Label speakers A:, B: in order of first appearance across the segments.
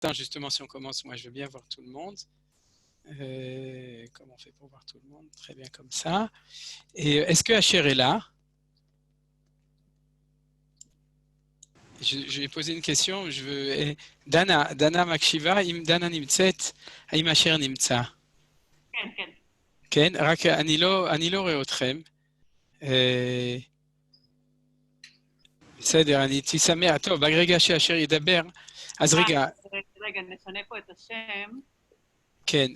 A: Attends, justement, si on commence, moi je veux bien voir tout le monde. Comment on fait pour voir tout le monde? Très bien comme ça. Et est-ce que Asher est là? Je vais poser une question. Je veux... Dana Makshiva, im Dana nimtzet, האם אשר נמצא?
B: כן, כן.
A: כן, רק אני לא רואה אתכם. בסדר, אני הייתי שמח. טוב, ברגע שאשר ידבר, אז רגע.
B: רגע, נשנה פה את השם.
A: כן,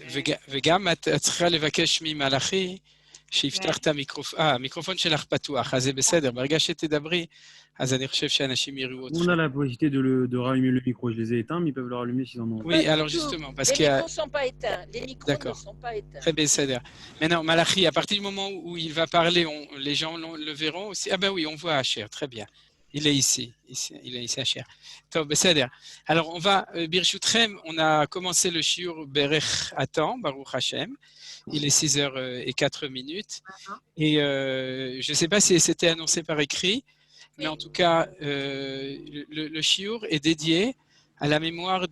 A: וגם את צריכה לבקש ממלאכי שיפתח את המיקרופון. המיקרופון שלך פתוח, אז זה בסדר. ברגע שתדברי, אז אני חושב שאנשים יראו אותך.
C: On a la possibilité de rallumer le micro. Je les ai éteints, mais ils peuvent le rallumer s'ils en ont.
A: Oui, alors justement, parce
D: les
A: qu'il y a...
D: micros ne sont pas éteints. Les micros
A: D'accord.
D: ne sont pas éteints.
A: Très bien, c'est-à-dire. Maintenant, Malachi, à partir du moment où il va parler, les gens le verront aussi. Ah ben oui, on voit Asher, très bien. Il est ici, il est ici Asher. Top, c'est-à-dire. Alors, on va, Birshutchem, on a commencé le shiur Berech Atan, Baruch Hashem. Il est 6h04. Et je ne sais pas si c'était annoncé par écrit, mais en tout cas, le shiur est dédié à la mémoire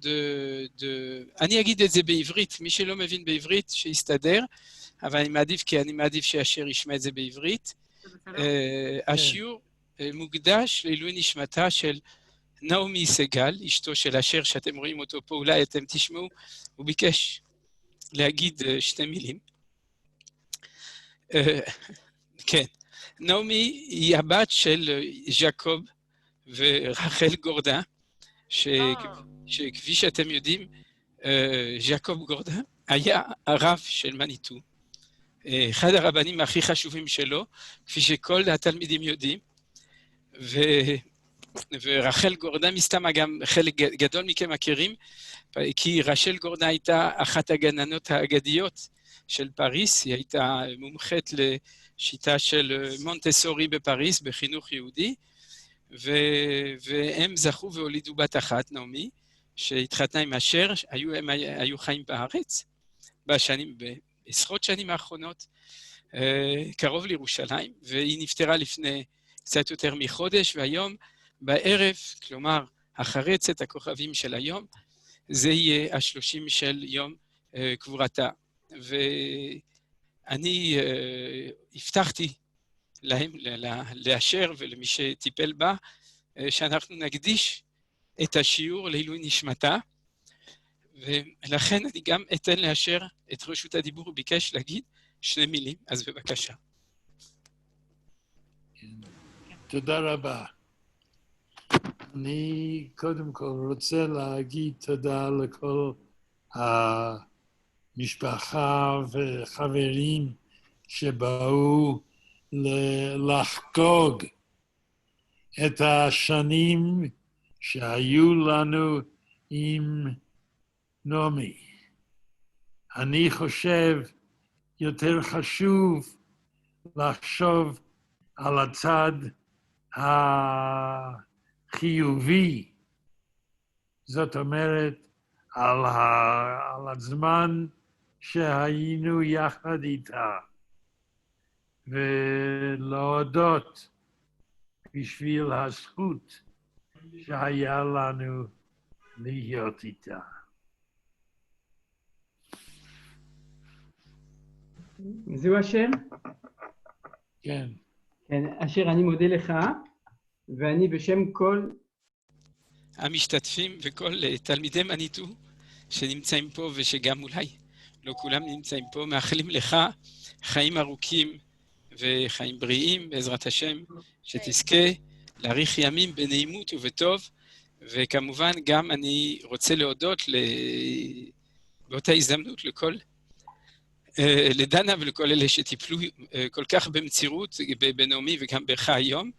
A: אני אגיד את זה בעברית, מי שלא מבין בעברית שיסתדר, אבל אני מעדיף שאשר ישמע את זה בעברית. השיעור מוקדש לעילוי נשמתה של נעמי סגל, אשתו של אשר, שאתם רואים אותו פה, אולי אתם תשמעו, הוא ביקש להגיד שתי מילים. כן, נעמי היא הבת של ז'קוב ורחל גורדן, שכפי שאתם יודעים, ז'קוב גורדן היה הרב של מניטו, אחד הרבנים הכי חשובים שלו, כפי שכל התלמידים יודעים, ורחל גורדן מסתם גם חלק גדול מכם מכירים, כי רחל גורדן הייתה אחת הגננות האגדיות של פריס, היא הייתה מומחית לשיטה של מונטסורי בפריס, בחינוך יהודי, והם זכו והולידו בת אחת, נעמי, שהתחתנה עם אשר, הם היו חיים בארץ, בעשרות שנים האחרונות, קרוב לירושלים, והיא נפטרה לפני קצת יותר מחודש, והיום בערב, כלומר, אחרי צאת הכוכבים של היום, זה יהיה 30 של יום קבורתה. ואני הבטחתי להם, לאשר ולמי שטיפל בה, שאנחנו נקדיש את השיעור לעילוי נשמתה, ולכן אני גם אתן לאשר את רשות הדיבור, הוא ביקש להגיד שני מילים, אז בבקשה.
E: תודה רבה. אני קודם כל רוצה להגיד תודה לכל המשפחה וחברים שבאו לחגוג את השנים שהיו לנו עם נעמי. אני חושב יותר חשוב לחשוב על הצד החיובי, זאת אומרת על הזמן שהיינו יחד איתה, ולהודות בשביל הזכות שהיה לנו להיות איתה.
F: זהו אשר?
E: כן.
F: כן, אשר אני מודה לך, ואני בשם כל
A: המשתתפים וכל תלמידי מניטו שנמצאים פה ושגם אולי לא כולם נמצאים פה, מאחלים לך חיים ארוכים וחיים בריאים בעזרת השם, שתזכה להאריך ימים בנעימות ובטוב, וכמובן גם אני רוצה להודות באותה הזדמנות לכל לדנה ולכל אלה שטיפלו כל כך במצירות בנעמי וגם בך היום,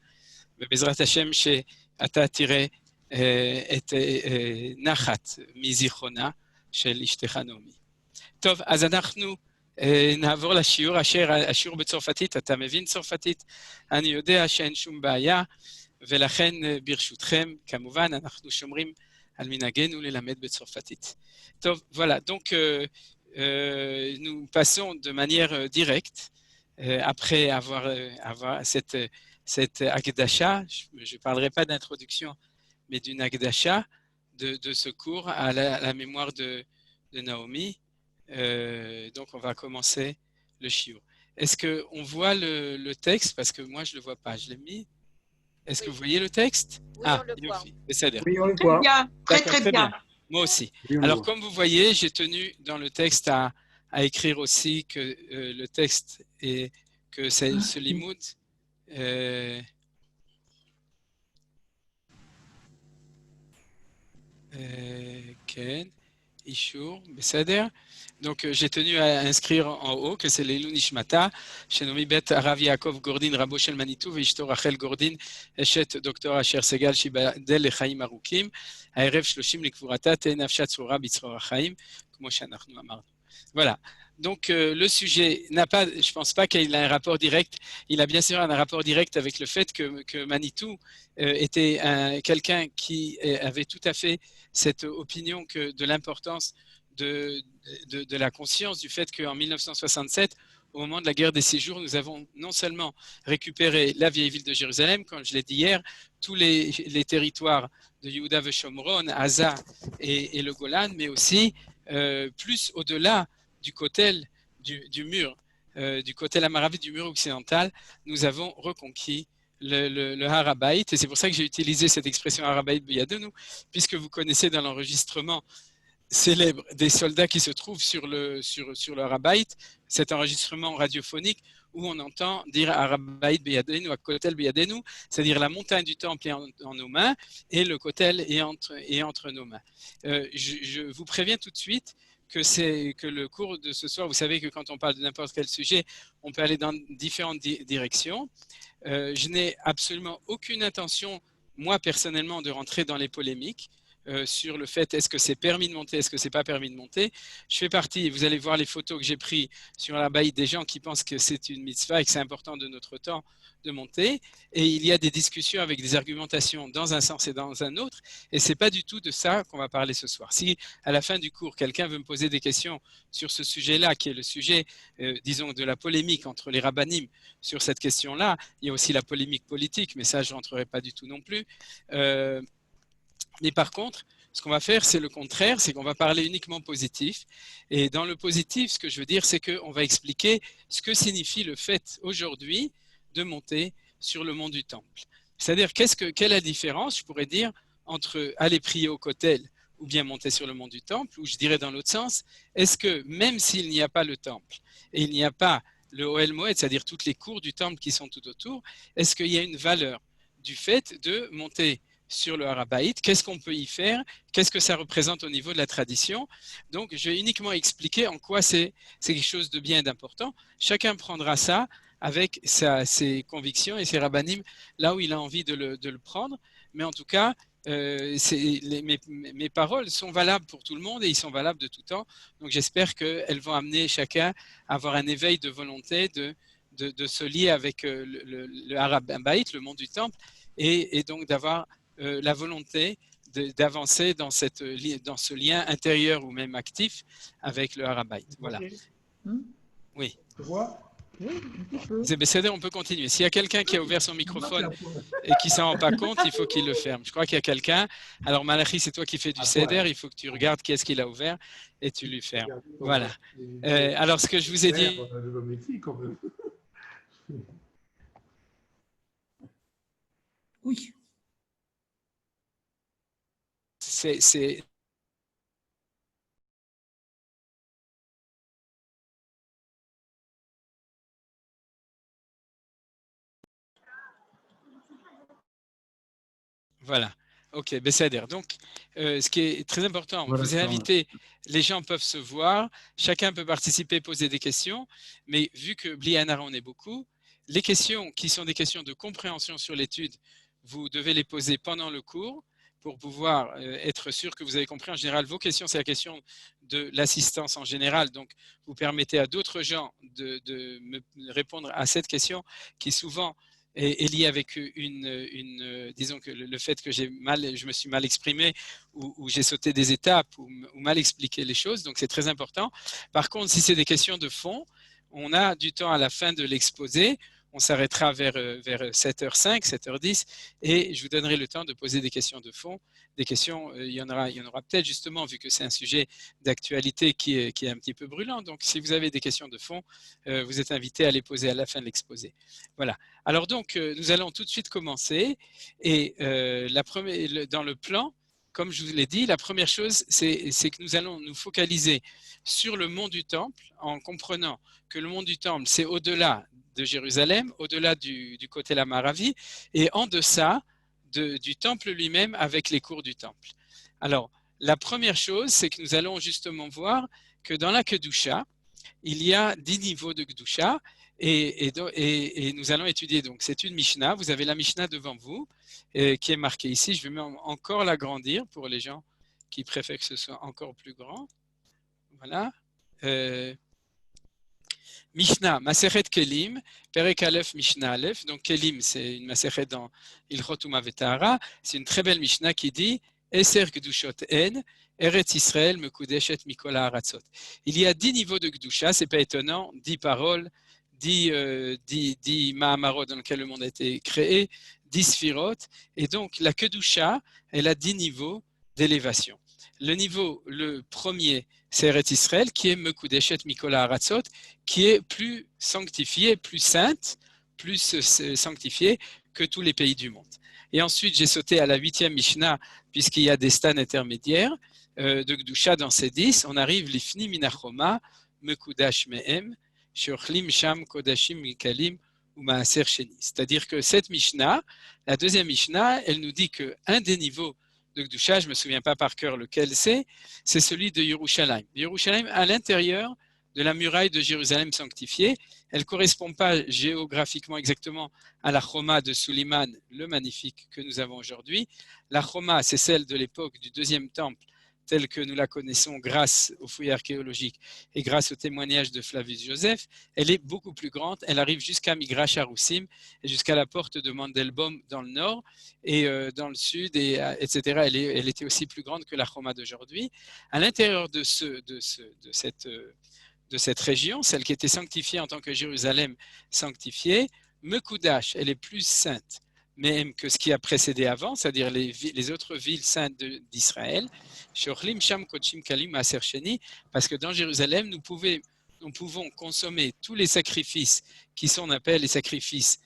A: ובעזרת השם שאתה תראה את נחת מזיכרונה של אשתך נעמי. טוב, אז אנחנו נעבור לשיעור, השיעור בצרפתית, אתה מבין צרפתית? אני יודע שאין שום בעיה, ולכן ברשותכם, כמובן, אנחנו שומרים על מנהגנו ללמד בצרפתית. טוב, voilà, donc nous passons de manière directe, après avoir cette Akdasha, je ne parlerai pas d'introduction, mais d'une Akdasha, de ce cours à la mémoire de Naomi. Donc, on va commencer le shiur. Est-ce qu'on voit le texte? Parce que moi, je ne le vois pas. Je l'ai mis. Est-ce que vous voyez le texte?
D: Oui, on le voit.
A: C'est-à-dire.
F: Oui, on le
B: Très
F: voit.
B: bien,
A: D'accord,
B: très bien.
A: Moi aussi.
C: Oui, on le
A: Alors,
C: voit.
A: comme vous voyez, j'ai tenu dans le texte à écrire aussi que le texte et que ce limoud Ken, Ishur, Beseder. Donc, j'ai tenu à inscrire en haut que c'est l'Elou Nishmata, Shenomi Bet Arav Yaakov Gordin, Rabo Shel Manitou, Veishto Rachel Gordin, Eshet Dr. Asher Segal, Shibadel Lechaim Arukim, Aerev Shloshim Likvurata, Te Nafshat Sura Bitzror Achaim, comme Shanachnu Amar. Voilà. Donc, le sujet n'a pas, je ne pense pas qu'il a un rapport direct. Il a bien sûr un rapport direct avec le fait que Manitou était quelqu'un qui avait tout à fait cette opinion que de l'importance de la conscience du fait qu'en 1967, au moment de la guerre des 6 jours, nous avons non seulement récupéré la vieille ville de Jérusalem, comme je l'ai dit hier, tous les territoires de Yehuda Veshomron, Haza et le Golan, mais aussi plus au-delà du kotel du mur, du kotel amaravi du mur occidental, nous avons reconquis le Har HaBayit, et c'est pour ça que j'ai utilisé cette expression Har HaBayit B'Yadenu, puisque vous connaissez dans l'enregistrement célèbre des soldats qui se trouvent sur le Har HaBayit, cet enregistrement radiophonique où on entend dire Har HaBayit B'Yadenu, à Kotel B'Yadenu, c'est-à-dire la montagne du temple est en nos mains et le Kotel est entre nos mains. Je vous préviens tout de suite que le cours de ce soir, vous savez que quand on parle de n'importe quel sujet, on peut aller dans différentes directions. Je n'ai absolument aucune intention, moi personnellement, de rentrer dans les polémiques sur le fait est-ce que c'est permis de monter, est-ce que c'est pas permis de monter. Je fais partie, vous allez voir les photos que j'ai prises sur la baïd des gens qui pensent que c'est une mitzvah et que c'est important de notre temps de monter, et il y a des discussions avec des argumentations dans un sens et dans un autre, et c'est pas du tout de ça qu'on va parler ce soir. Si à la fin du cours, quelqu'un veut me poser des questions sur ce sujet-là, qui est le sujet, disons, de la polémique entre les rabbanim sur cette question-là, il y a aussi la polémique politique, mais ça, je rentrerai pas du tout non plus. Mais par contre, ce qu'on va faire, c'est le contraire, c'est qu'on va parler uniquement positif. Et dans le positif, ce que je veux dire, c'est qu'on va expliquer ce que signifie le fait aujourd'hui de monter sur le mont du Temple. C'est-à-dire, quelle est la différence, je pourrais dire, entre aller prier au Kotel ou bien monter sur le mont du Temple, ou je dirais dans l'autre sens, est-ce que même s'il n'y a pas le Temple et il n'y a pas le Ohel Moed, c'est-à-dire toutes les cours du Temple qui sont tout autour, est-ce qu'il y a une valeur du fait de monter sur le Har HaBayit, qu'est-ce qu'on peut y faire, qu'est-ce que ça représente au niveau de la tradition. Donc, je vais uniquement expliquer en quoi c'est quelque chose de bien et d'important. Chacun prendra ça avec ses convictions et ses rabbanim là où il a envie de le prendre. Mais en tout cas, mes paroles sont valables pour tout le monde et ils sont valables de tout temps. Donc, j'espère qu'elles vont amener chacun à avoir un éveil de volonté de se lier avec le Har HaBayit, le mont du Temple, et donc d'avoir la volonté d'avancer dans ce lien intérieur ou même actif avec le Har HaBayit. Voilà. Oui.
G: Tu vois? Oui, un petit peu.
A: C'est BCD, on peut continuer. S'il y a quelqu'un qui a ouvert son microphone et qui ne s'en rend pas compte, il faut qu'il le ferme. Je crois qu'il y a quelqu'un. Alors, Malachi, c'est toi qui fais du CEDER. Il faut que tu regardes qui est-ce qu'il a ouvert et tu lui fermes. Voilà. Alors, ce que je vous ai dit.
G: Oui.
A: C'est voilà. Ok, Besséder. Donc, ce qui est très important,
C: Voilà,
A: vous avez
C: ça,
A: invité, les gens peuvent se voir, chacun peut participer, poser des questions, mais vu que Bli Anara, on est beaucoup, les questions qui sont des questions de compréhension sur l'étude, vous devez les poser pendant le cours pour pouvoir être sûr que vous avez compris. En général, vos questions, c'est la question de l'assistance en général. Donc, vous permettez à d'autres gens de me répondre à cette question qui souvent est lié avec disons que le fait que je me suis mal exprimé ou j'ai sauté des étapes ou mal expliqué les choses, donc c'est très important. Par contre, si c'est des questions de fond, on a du temps à la fin de l'exposé On s'arrêtera vers 7h05, 7h10 et je vous donnerai le temps de poser des questions de fond. Des questions, il y en aura peut-être justement, vu que c'est un sujet d'actualité qui est un petit peu brûlant. Donc, si vous avez des questions de fond, vous êtes invité à les poser à la fin de l'exposé. Voilà. Alors donc, nous allons tout de suite commencer. Et dans le plan, comme je vous l'ai dit, la première chose, c'est que nous allons nous focaliser sur le mont du Temple en comprenant que le mont du Temple, c'est au-delà de Jérusalem, au-delà du côté la Maravi, et en deçà du temple lui-même avec les cours du temple. Alors, la première chose, c'est que nous allons justement voir que dans la Kedusha, il y a 10 niveaux de Kedusha, et nous allons étudier, donc c'est une Mishnah, vous avez la Mishnah devant vous, qui est marquée ici, je vais même encore l'agrandir pour les gens qui préfèrent que ce soit encore plus grand. Voilà. Mishnah, Masechet Kelim, Perek Aleph Mishnah Aleph. Donc Kelim, c'est une Masechet dans Ilchot Uma Vetahara. C'est une très belle Mishnah qui dit Eser Gdushot En, Eretz Israël Mekudeshet Mikol Haratzot. Il y a 10 niveaux de Gdusha, c'est pas étonnant, 10 paroles, 10 Mahamarot dans lesquels le monde a été créé, 10 Sphirot. Et donc la Kedusha, elle a 10 niveaux d'élévation. Le premier, c'est Eretz Israël, qui est Mekudeshet Mikol Haratzot, qui est plus sanctifié, plus sainte, plus sanctifié que tous les pays du monde. Et ensuite, j'ai sauté à la 8e Mishnah, puisqu'il y a des stans intermédiaires de Gdusha dans ces 10. On arrive Lifni Minachoma, Mekudash Mehem, Shochlim Sham Kodashim Mikalim ou Maaser Sheni. C'est-à-dire que cette Mishnah, la deuxième Mishnah, elle nous dit qu'un des niveaux de Gdusha, je ne me souviens pas par cœur lequel c'est celui de Yerushalayim. Yerushalayim, à l'intérieur de la muraille de Jérusalem sanctifiée, elle ne correspond pas géographiquement exactement à la Choma de Suleiman, le magnifique que nous avons aujourd'hui. La Choma, c'est celle de l'époque du deuxième temple, telle que nous la connaissons grâce aux fouilles archéologiques et grâce au témoignage de Flavius Joseph. Elle est beaucoup plus grande, elle arrive jusqu'à Migrash Haroussim et jusqu'à la porte de Mandelbaum dans le nord et dans le sud, etc. Elle était aussi plus grande que la Choma d'aujourd'hui. À l'intérieur de cette région, celle qui était sanctifiée en tant que Jérusalem sanctifiée, Mekudash, elle est plus sainte même que ce qui a précédé avant, c'est-à-dire les autres villes saintes d'Israël, Shochlim Sham Kodshim Kalim Maaser Sheni, parce que dans Jérusalem, nous pouvons consommer tous les sacrifices qui sont, on appelle les sacrifices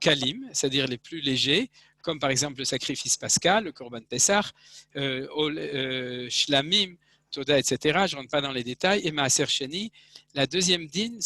A: Kalim, c'est-à-dire les plus légers, comme par exemple le sacrifice pascal, le Korban Pessah, Shlamim, Toda, etc. Je ne rentre pas dans les détails. Et Maaser Sheni, la deuxième dîme,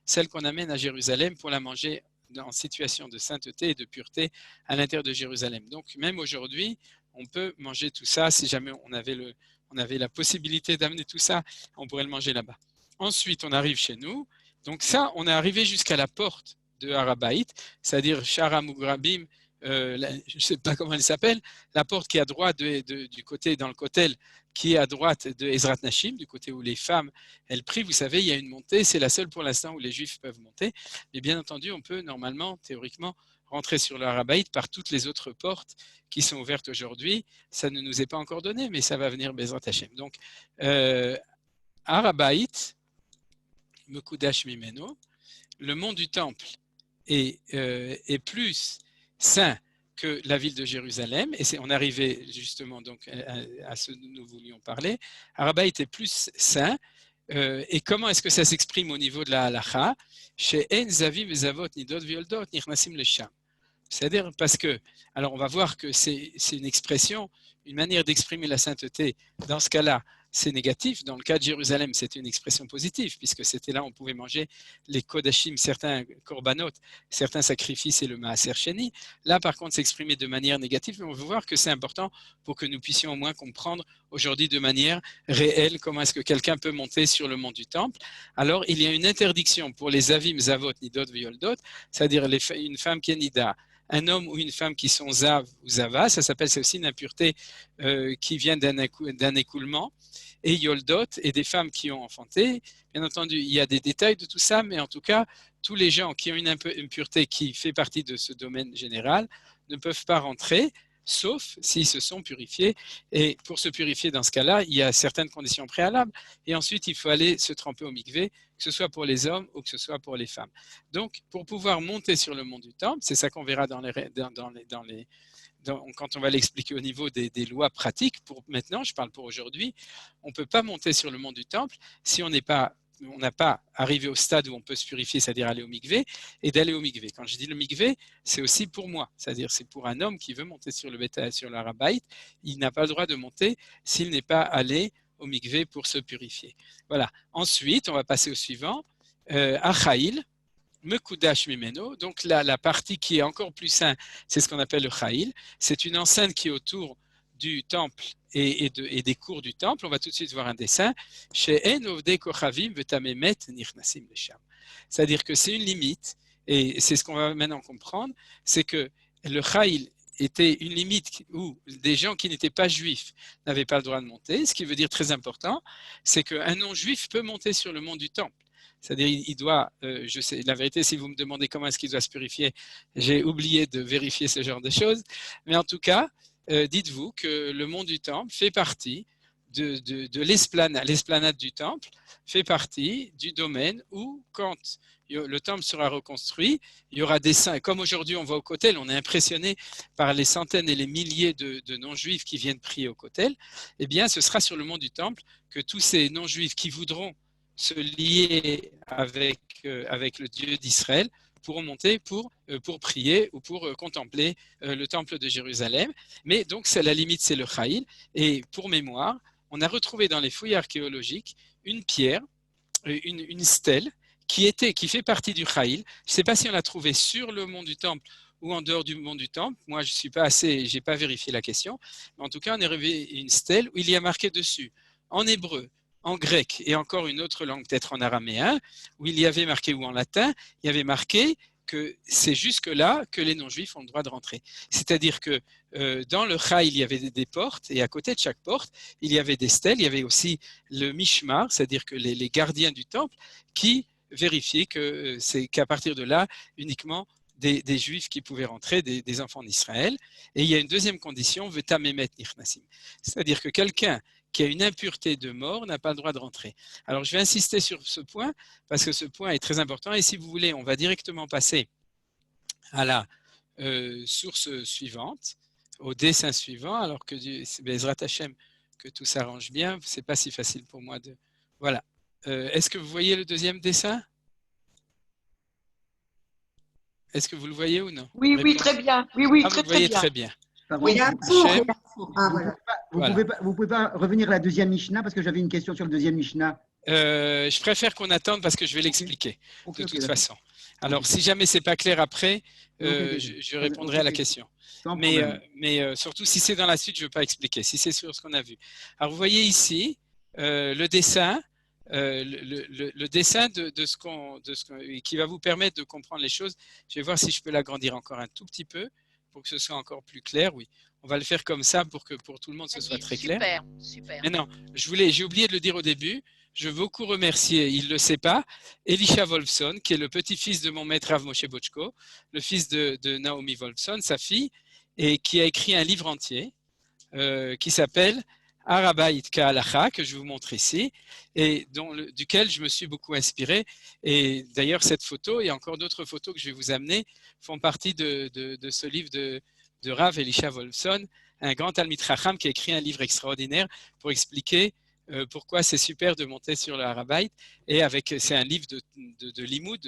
A: celle qu'on amène à Jérusalem pour la manger en situation de sainteté et de pureté à l'intérieur de Jérusalem. Donc, même aujourd'hui, on peut manger tout ça. Si jamais on avait la possibilité d'amener tout ça, on pourrait le manger là-bas. Ensuite, on arrive chez nous. Donc ça, on est arrivé jusqu'à la porte de Harabaït, c'est-à-dire Shara Mugrabim, je ne sais pas comment elle s'appelle, la porte qui est à droite du côté, dans le kotel, qui est à droite de Ezrat Nashim, du côté où les femmes, elles prient. Vous savez, il y a une montée, c'est la seule pour l'instant où les Juifs peuvent monter. Mais bien entendu, on peut normalement, théoriquement, rentrer sur le Harabaït par toutes les autres portes qui sont ouvertes aujourd'hui. Ça ne nous est pas encore donné, mais ça va venir Bezrat Hashem. Donc, Harabaït, Mekudash Mimeno, le mont du Temple est plus saint que la ville de Jérusalem, et on arrivait justement donc à ce dont nous voulions parler. Harabaït est plus saint, et comment est-ce que ça s'exprime au niveau de la halacha? Chez En Zavim Zavot Nidot Violdot Nirnasim le Sham. C'est-à-dire parce que, alors on va voir que c'est une expression, une manière d'exprimer la sainteté. Dans ce cas-là, c'est négatif. Dans le cas de Jérusalem, c'était une expression positive, puisque c'était là où on pouvait manger les kodashim, certains korbanot, certains sacrifices et le maaser sheni. Là, par contre, c'est exprimé de manière négative, mais on veut voir que c'est important pour que nous puissions au moins comprendre aujourd'hui de manière réelle comment est-ce que quelqu'un peut monter sur le mont du Temple. Alors, il y a une interdiction pour les avim, zavot, nidot, violdot, c'est-à-dire une femme qui est nida, un homme ou une femme qui sont zav ou zava, ça s'appelle, c'est aussi une impureté qui vient d'un écoulement, et yoldot, et des femmes qui ont enfanté. Bien entendu, il y a des détails de tout ça, mais en tout cas, tous les gens qui ont une impureté qui fait partie de ce domaine général ne peuvent pas rentrer, sauf s'ils se sont purifiés. Et pour se purifier dans ce cas-là, il y a certaines conditions préalables. Et ensuite, il faut aller se tremper au mikvé, que ce soit pour les hommes ou que ce soit pour les femmes. Donc, pour pouvoir monter sur le mont du Temple, c'est ça qu'on verra quand on va l'expliquer au niveau des lois pratiques. Pour maintenant, je parle pour aujourd'hui, on ne peut pas monter sur le mont du Temple si on n'a pas arrivé au stade où on peut se purifier, c'est-à-dire aller au mikvé, et d'aller au mikvé. Quand je dis le mikvé, c'est aussi pour moi, c'est-à-dire c'est pour un homme qui veut monter sur le Harabaït, il n'a pas le droit de monter s'il n'est pas allé au mikvé pour se purifier. Voilà. Ensuite, on va passer au suivant, Achaïl, Mekudash Mimeno, donc la partie qui est encore plus sainte, c'est ce qu'on appelle le Chaïl. C'est une enceinte qui est autour du temple et des cours du temple. On va tout de suite voir un dessin. C'est-à-dire que c'est une limite, et c'est ce qu'on va maintenant comprendre, c'est que le Chaïl était une limite où des gens qui n'étaient pas juifs n'avaient pas le droit de monter. Ce qui veut dire très important, c'est qu'un non-juif peut monter sur le mont du temple. C'est-à-dire, il doit, je sais, la vérité, si vous me demandez comment est-ce qu'il doit se purifier, j'ai oublié de vérifier ce genre de choses. Mais en tout cas, dites-vous que le mont du Temple fait partie de l'esplanade du Temple, fait partie du domaine où, quand le Temple sera reconstruit, il y aura des saints. Comme aujourd'hui, on va au Kotel, on est impressionné par les centaines et les milliers de non-juifs qui viennent prier au Kotel. Eh bien, ce sera sur le mont du Temple que tous ces non-juifs qui voudront se lier avec le Dieu d'Israël pourront monter pour prier ou pour contempler le temple de Jérusalem. Mais donc, la limite, c'est le Chaïl. Et pour mémoire, on a retrouvé dans les fouilles archéologiques une pierre, une stèle, qui fait partie du Chaïl. Je ne sais pas si on l'a trouvée sur le mont du Temple ou en dehors du mont du Temple. Moi, je n'ai pas vérifié la question. Mais en tout cas, on a retrouvé une stèle où il y a marqué dessus, en hébreu, en grec et encore une autre langue, peut-être en araméen, où il y avait marqué, ou en latin, il y avait marqué que c'est jusque-là que les non-juifs ont le droit de rentrer. C'est-à-dire que dans le Chaïl, il y avait des portes, et à côté de chaque porte, il y avait des stèles, il y avait aussi le Mishmar, c'est-à-dire que les gardiens du temple, qui vérifiaient que c'est qu'à partir de là, uniquement des juifs qui pouvaient rentrer, des enfants d'Israël. Et il y a une deuxième condition, Vetamemet Nichnasim. C'est-à-dire que quelqu'un qui a une impureté de mort n'a pas le droit de rentrer. Alors, je vais insister sur ce point parce que ce point est très important. Et si vous voulez, on va directement passer à la source suivante, au dessin suivant, alors que c'est Bezrat Hashem que tout s'arrange bien. C'est pas si facile pour moi de... Voilà. Est-ce que vous voyez le deuxième dessin? Est-ce que vous le voyez ou non?
D: Oui, oui, très bien. Oui, oui,
A: vous le voyez
D: très
A: très bien.
G: Il y a un pour et
A: Hachem,
G: un pour. Ah, voilà.
H: Vous pouvez pas revenir à la deuxième Mishnah parce que j'avais une question sur le deuxième Mishnah.
A: je préfère qu'on attende parce que je vais l'expliquer de toute façon. Alors, si jamais c'est pas clair après, je répondrai à la question. Mais surtout, si c'est dans la suite, je ne veux pas expliquer. Si c'est sur ce qu'on a vu. Alors, vous voyez ici le dessin. Le dessin qui va vous permettre de comprendre les choses. Je vais voir si je peux l'agrandir encore un tout petit peu pour que ce soit encore plus clair. Oui, on va le faire comme ça pour que pour tout le monde ce soit très clair.
D: Super.
A: Mais non, j'ai oublié de le dire au début. Je veux beaucoup remercier, il ne le sait pas, Elisha Wolfson, qui est le petit-fils de mon maître Rav Moshe Bochko, le fils de Naomi Wolfson, sa fille, et qui a écrit un livre entier qui s'appelle Harabaït Ka'alacha, que je vous montre ici, et duquel je me suis beaucoup inspiré. Et d'ailleurs, cette photo et encore d'autres photos que je vais vous amener font partie de ce livre de Rav Elisha Wolfson, un grand Talmid Chacham qui a écrit un livre extraordinaire pour expliquer pourquoi c'est super de monter sur le Harabaït. Et c'est un livre de limoud,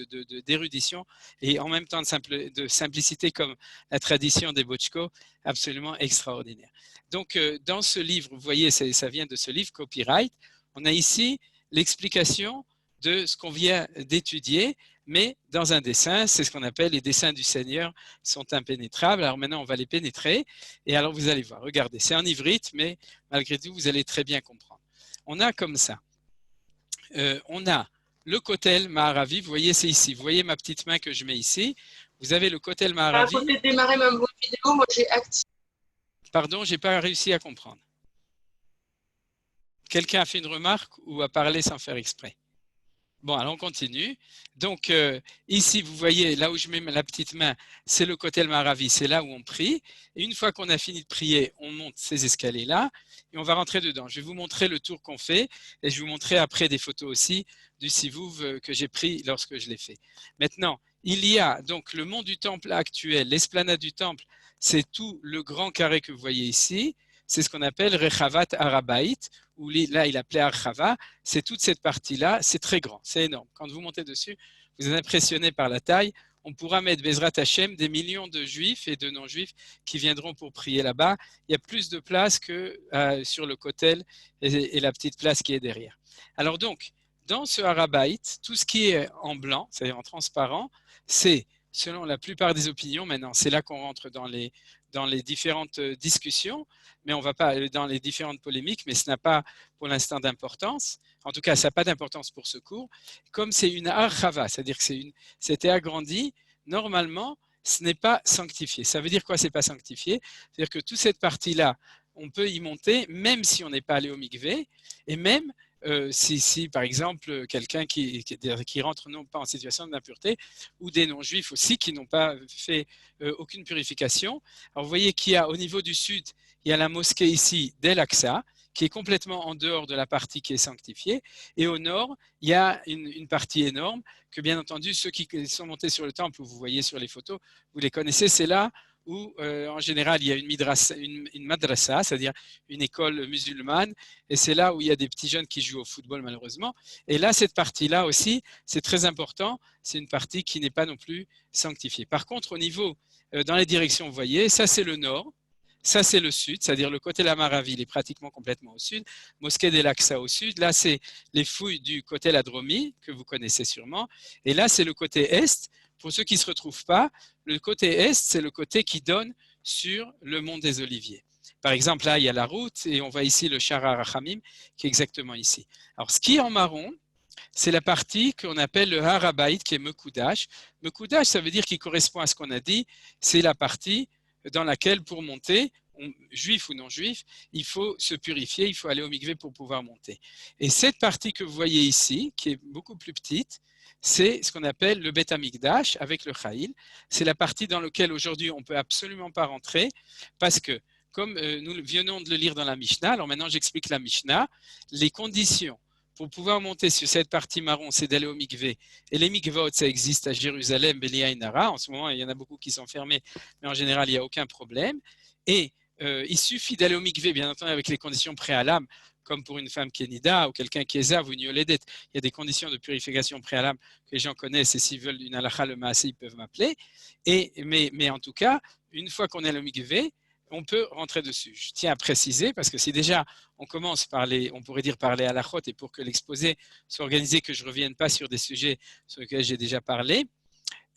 A: d'érudition, et en même temps de simplicité comme la tradition des Bochko, absolument extraordinaire. Donc, dans ce livre, vous voyez, ça vient de ce livre, Copyright, on a ici l'explication de ce qu'on vient d'étudier, mais dans un dessin, c'est ce qu'on appelle les dessins du Seigneur sont impénétrables. Alors maintenant, on va les pénétrer, et alors vous allez voir, regardez, c'est en ivrite, mais malgré tout, vous allez très bien comprendre. On a comme ça, on a le Kotel Maharavi, vous voyez, c'est ici, vous voyez ma petite main que je mets ici, vous avez le Kotel Maharavi.
D: Quand j'ai démarré ma vidéo, moi j'ai activé.
A: Pardon, je n'ai pas réussi à comprendre. Quelqu'un a fait une remarque ou a parlé sans faire exprès? Bon, alors on continue. Donc, ici, vous voyez, là où je mets la petite main, c'est le Kotel Maravi, c'est là où on prie. Et une fois qu'on a fini de prier, on monte ces escaliers-là et on va rentrer dedans. Je vais vous montrer le tour qu'on fait et je vais vous montrer après des photos aussi du Sivouv que j'ai pris lorsque je l'ai fait. Maintenant, il y a donc le mont du temple actuel, l'esplanade du temple, c'est tout le grand carré que vous voyez ici. C'est ce qu'on appelle Rechavat Harabait, où là, il appelait Archava. C'est toute cette partie-là, c'est très grand, c'est énorme. Quand vous montez dessus, vous êtes impressionné par la taille. On pourra mettre Bezrat Hashem des millions de juifs et de non-juifs qui viendront pour prier là-bas. Il y a plus de place que sur le Kotel et la petite place qui est derrière. Alors donc, dans ce Harabait, tout ce qui est en blanc, c'est-à-dire en transparent, c'est, selon la plupart des opinions, maintenant, c'est là qu'on rentre dans les différentes discussions, mais on ne va pas dans les différentes polémiques, mais ce n'a pas pour l'instant d'importance. En tout cas, ça n'a pas d'importance pour ce cours. Comme c'est une archava, c'est-à-dire que c'était agrandi, normalement, ce n'est pas sanctifié. Ça veut dire quoi, c'est pas sanctifié? C'est-à-dire que toute cette partie-là, on peut y monter, même si on n'est pas allé au mikvé, et même si, par exemple, quelqu'un qui rentre non pas en situation d'impureté, ou des non-juifs aussi qui n'ont pas fait aucune purification. Alors, vous voyez qu'il y a au niveau du sud, il y a la mosquée ici d'El-Aqsa, qui est complètement en dehors de la partie qui est sanctifiée. Et au nord, il y a une partie énorme que, bien entendu, ceux qui sont montés sur le temple, vous voyez sur les photos, vous les connaissez, c'est là où, en général, il y a une madrasa, c'est-à-dire une école musulmane, et c'est là où il y a des petits jeunes qui jouent au football, malheureusement. Et là, cette partie-là aussi, c'est très important, c'est une partie qui n'est pas non plus sanctifiée. Par contre, au niveau, dans les directions, vous voyez, ça c'est le nord, ça c'est le sud, c'est-à-dire le côté de la Maravi, il est pratiquement complètement au sud, Mosquée d'El-Aqsa au sud, là c'est les fouilles du côté la Dromie, que vous connaissez sûrement, et là c'est le côté est. Pour ceux qui ne se retrouvent pas, le côté est, c'est le côté qui donne sur le mont des Oliviers. Par exemple, là, il y a la route et on voit ici le Shara Rachamim qui est exactement ici. Alors, ce qui est en marron, c'est la partie qu'on appelle le Harabait, qui est Mekoudash. Mekoudash, ça veut dire qu'il correspond à ce qu'on a dit, c'est la partie dans laquelle, pour monter, juif ou non juif, il faut se purifier, il faut aller au mikvé pour pouvoir monter. Et cette partie que vous voyez ici, qui est beaucoup plus petite, c'est ce qu'on appelle le Beth Amikdash avec le Chayil. C'est la partie dans laquelle aujourd'hui on ne peut absolument pas rentrer parce que, comme nous venons de le lire dans la Mishnah, alors maintenant j'explique la Mishnah, les conditions pour pouvoir monter sur cette partie marron, c'est d'aller au mikvé. Et les mikvot, ça existe à Jérusalem, Belia et Nara. En ce moment, il y en a beaucoup qui sont fermés, mais en général, il n'y a aucun problème. Et il suffit d'aller au mikvé, bien entendu, avec les conditions préalables, comme pour une femme qui est nida ou quelqu'un qui est zav ou nioledet. Il y a des conditions de purification préalables que les gens connaissent et s'ils veulent une halakha le maasé, ils peuvent m'appeler. Mais en tout cas, une fois qu'on est au mikvé, on peut rentrer dessus. Je tiens à préciser, parce que si déjà on commence par on pourrait dire par les halachot, et pour que l'exposé soit organisé, que je ne revienne pas sur des sujets sur lesquels j'ai déjà parlé,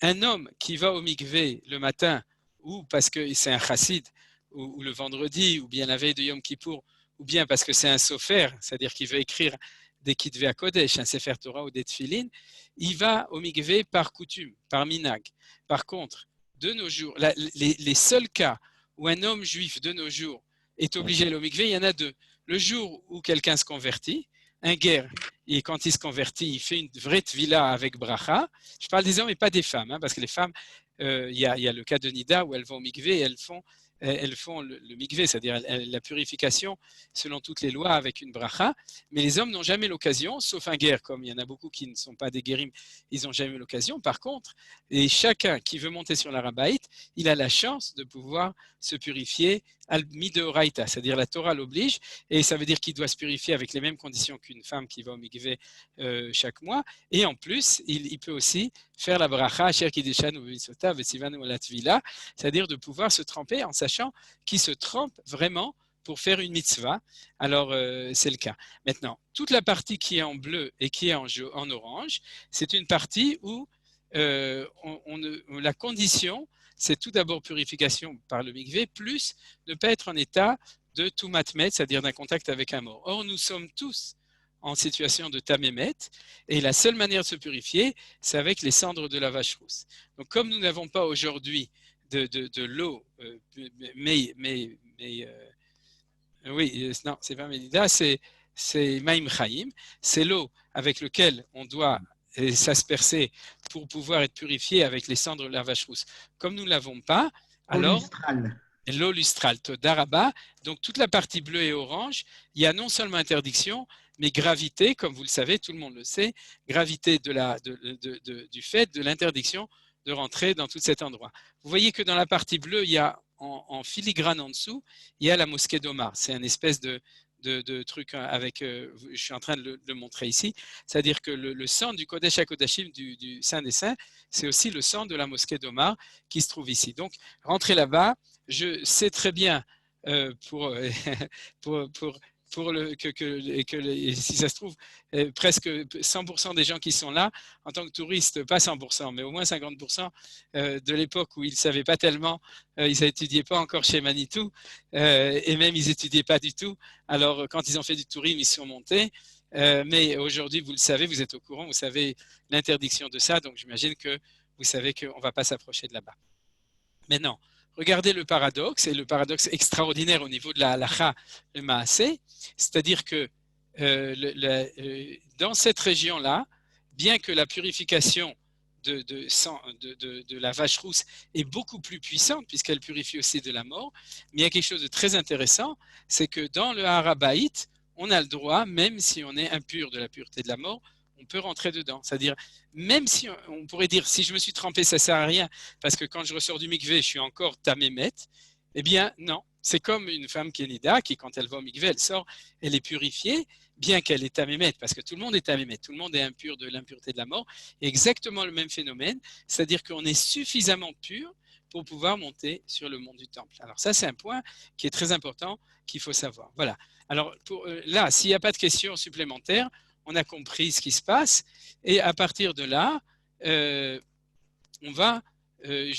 A: un homme qui va au mikvé le matin, ou parce que c'est un chassid, ou le vendredi, ou bien la veille de Yom Kippour, ou bien parce que c'est un sofer, c'est-à-dire qu'il veut écrire des Kitvei HaKodesh, un Sefer Torah ou des Tfilin, il va au mikvé par coutume, par minag. Par contre, de nos jours, les seuls cas où un homme juif de nos jours est obligé d'aller au mikvé, il y en a deux. Le jour où quelqu'un se convertit, un guerre, et quand il se convertit, il fait une vraie tvila avec bracha. Je parle des hommes et pas des femmes, parce que les femmes, il y a le cas de Nida où elles vont au mikvé et elles font le mikvé, c'est-à-dire la purification selon toutes les lois avec une bracha, mais les hommes n'ont jamais l'occasion, sauf un guerre, comme il y en a beaucoup qui ne sont pas des guérim, ils n'ont jamais l'occasion. Par contre, et chacun qui veut monter sur l'Arabaït, il a la chance de pouvoir se purifier al midoraita, c'est-à-dire la Torah l'oblige, et ça veut dire qu'il doit se purifier avec les mêmes conditions qu'une femme qui va au mikvé chaque mois, et en plus, il peut aussi faire la bracha, Asher Kideshan ou Visota, Vesivan ou la Tvila, c'est-à-dire de pouvoir se tremper en sachant qu'il se trempe vraiment pour faire une mitzvah. Alors, c'est le cas. Maintenant, toute la partie qui est en bleu et qui est en orange, c'est une partie où la condition, c'est tout d'abord purification par le mikvé, plus ne pas être en état de tumatmet, c'est-à-dire d'un contact avec un mort. Or, nous sommes tous en situation de tamémet, et la seule manière de se purifier, c'est avec les cendres de la vache rousse. Donc, comme nous n'avons pas aujourd'hui de l'eau, oui, non, c'est pas Médida, c'est Maïm Chaim, c'est l'eau avec laquelle on doit s'aspercer pour pouvoir être purifié avec les cendres de la vache rousse. Comme nous ne l'avons pas, alors
H: Lustral.
A: l'eau lustrale, Todaraba, donc toute la partie bleue et orange, il y a non seulement interdiction, mais gravité, comme vous le savez, tout le monde le sait, gravité du fait de l'interdiction de rentrer dans tout cet endroit. Vous voyez que dans la partie bleue, il y a en filigrane en dessous, il y a la mosquée d'Omar. C'est un espèce de truc avec, je suis en train de le montrer ici, c'est-à-dire que le sang du Kodesh HaKodashim, du Saint des Saints, c'est aussi le sang de la mosquée d'Omar qui se trouve ici. Donc, rentrez là-bas, je sais très bien si ça se trouve, presque 100% des gens qui sont là, en tant que touristes, pas 100%, mais au moins 50% de l'époque où ils ne savaient pas tellement, ils n'étudiaient pas encore chez Manitou, et même ils n'étudiaient pas du tout. Alors, quand ils ont fait du tourisme, ils sont montés. Mais aujourd'hui, vous le savez, vous êtes au courant, vous savez l'interdiction de ça, donc j'imagine que vous savez qu'on ne va pas s'approcher de là-bas. Maintenant, regardez le paradoxe, et le paradoxe extraordinaire au niveau de la halacha, le maasé, c'est-à-dire que dans cette région-là, bien que la purification de la vache rousse est beaucoup plus puissante, puisqu'elle purifie aussi de la mort, mais il y a quelque chose de très intéressant, c'est que dans le Harabaït, on a le droit, même si on est impur de la pureté de la mort, on peut rentrer dedans. C'est-à-dire, même si on pourrait dire, si je me suis trempé, ça ne sert à rien, parce que quand je ressors du mikvé, je suis encore tamémet, eh bien, non. C'est comme une femme qui est nida, qui, quand elle va au mikvé, elle sort, elle est purifiée, bien qu'elle est tamémet, parce que tout le monde est tamémet, tout le monde est impur de l'impureté de la mort. Exactement le même phénomène, c'est-à-dire qu'on est suffisamment pur pour pouvoir monter sur le mont du Temple. Alors ça, c'est un point qui est très important, qu'il faut savoir. Voilà. Alors là, s'il n'y a pas de questions supplémentaires, on a compris ce qui se passe, et à partir de là, je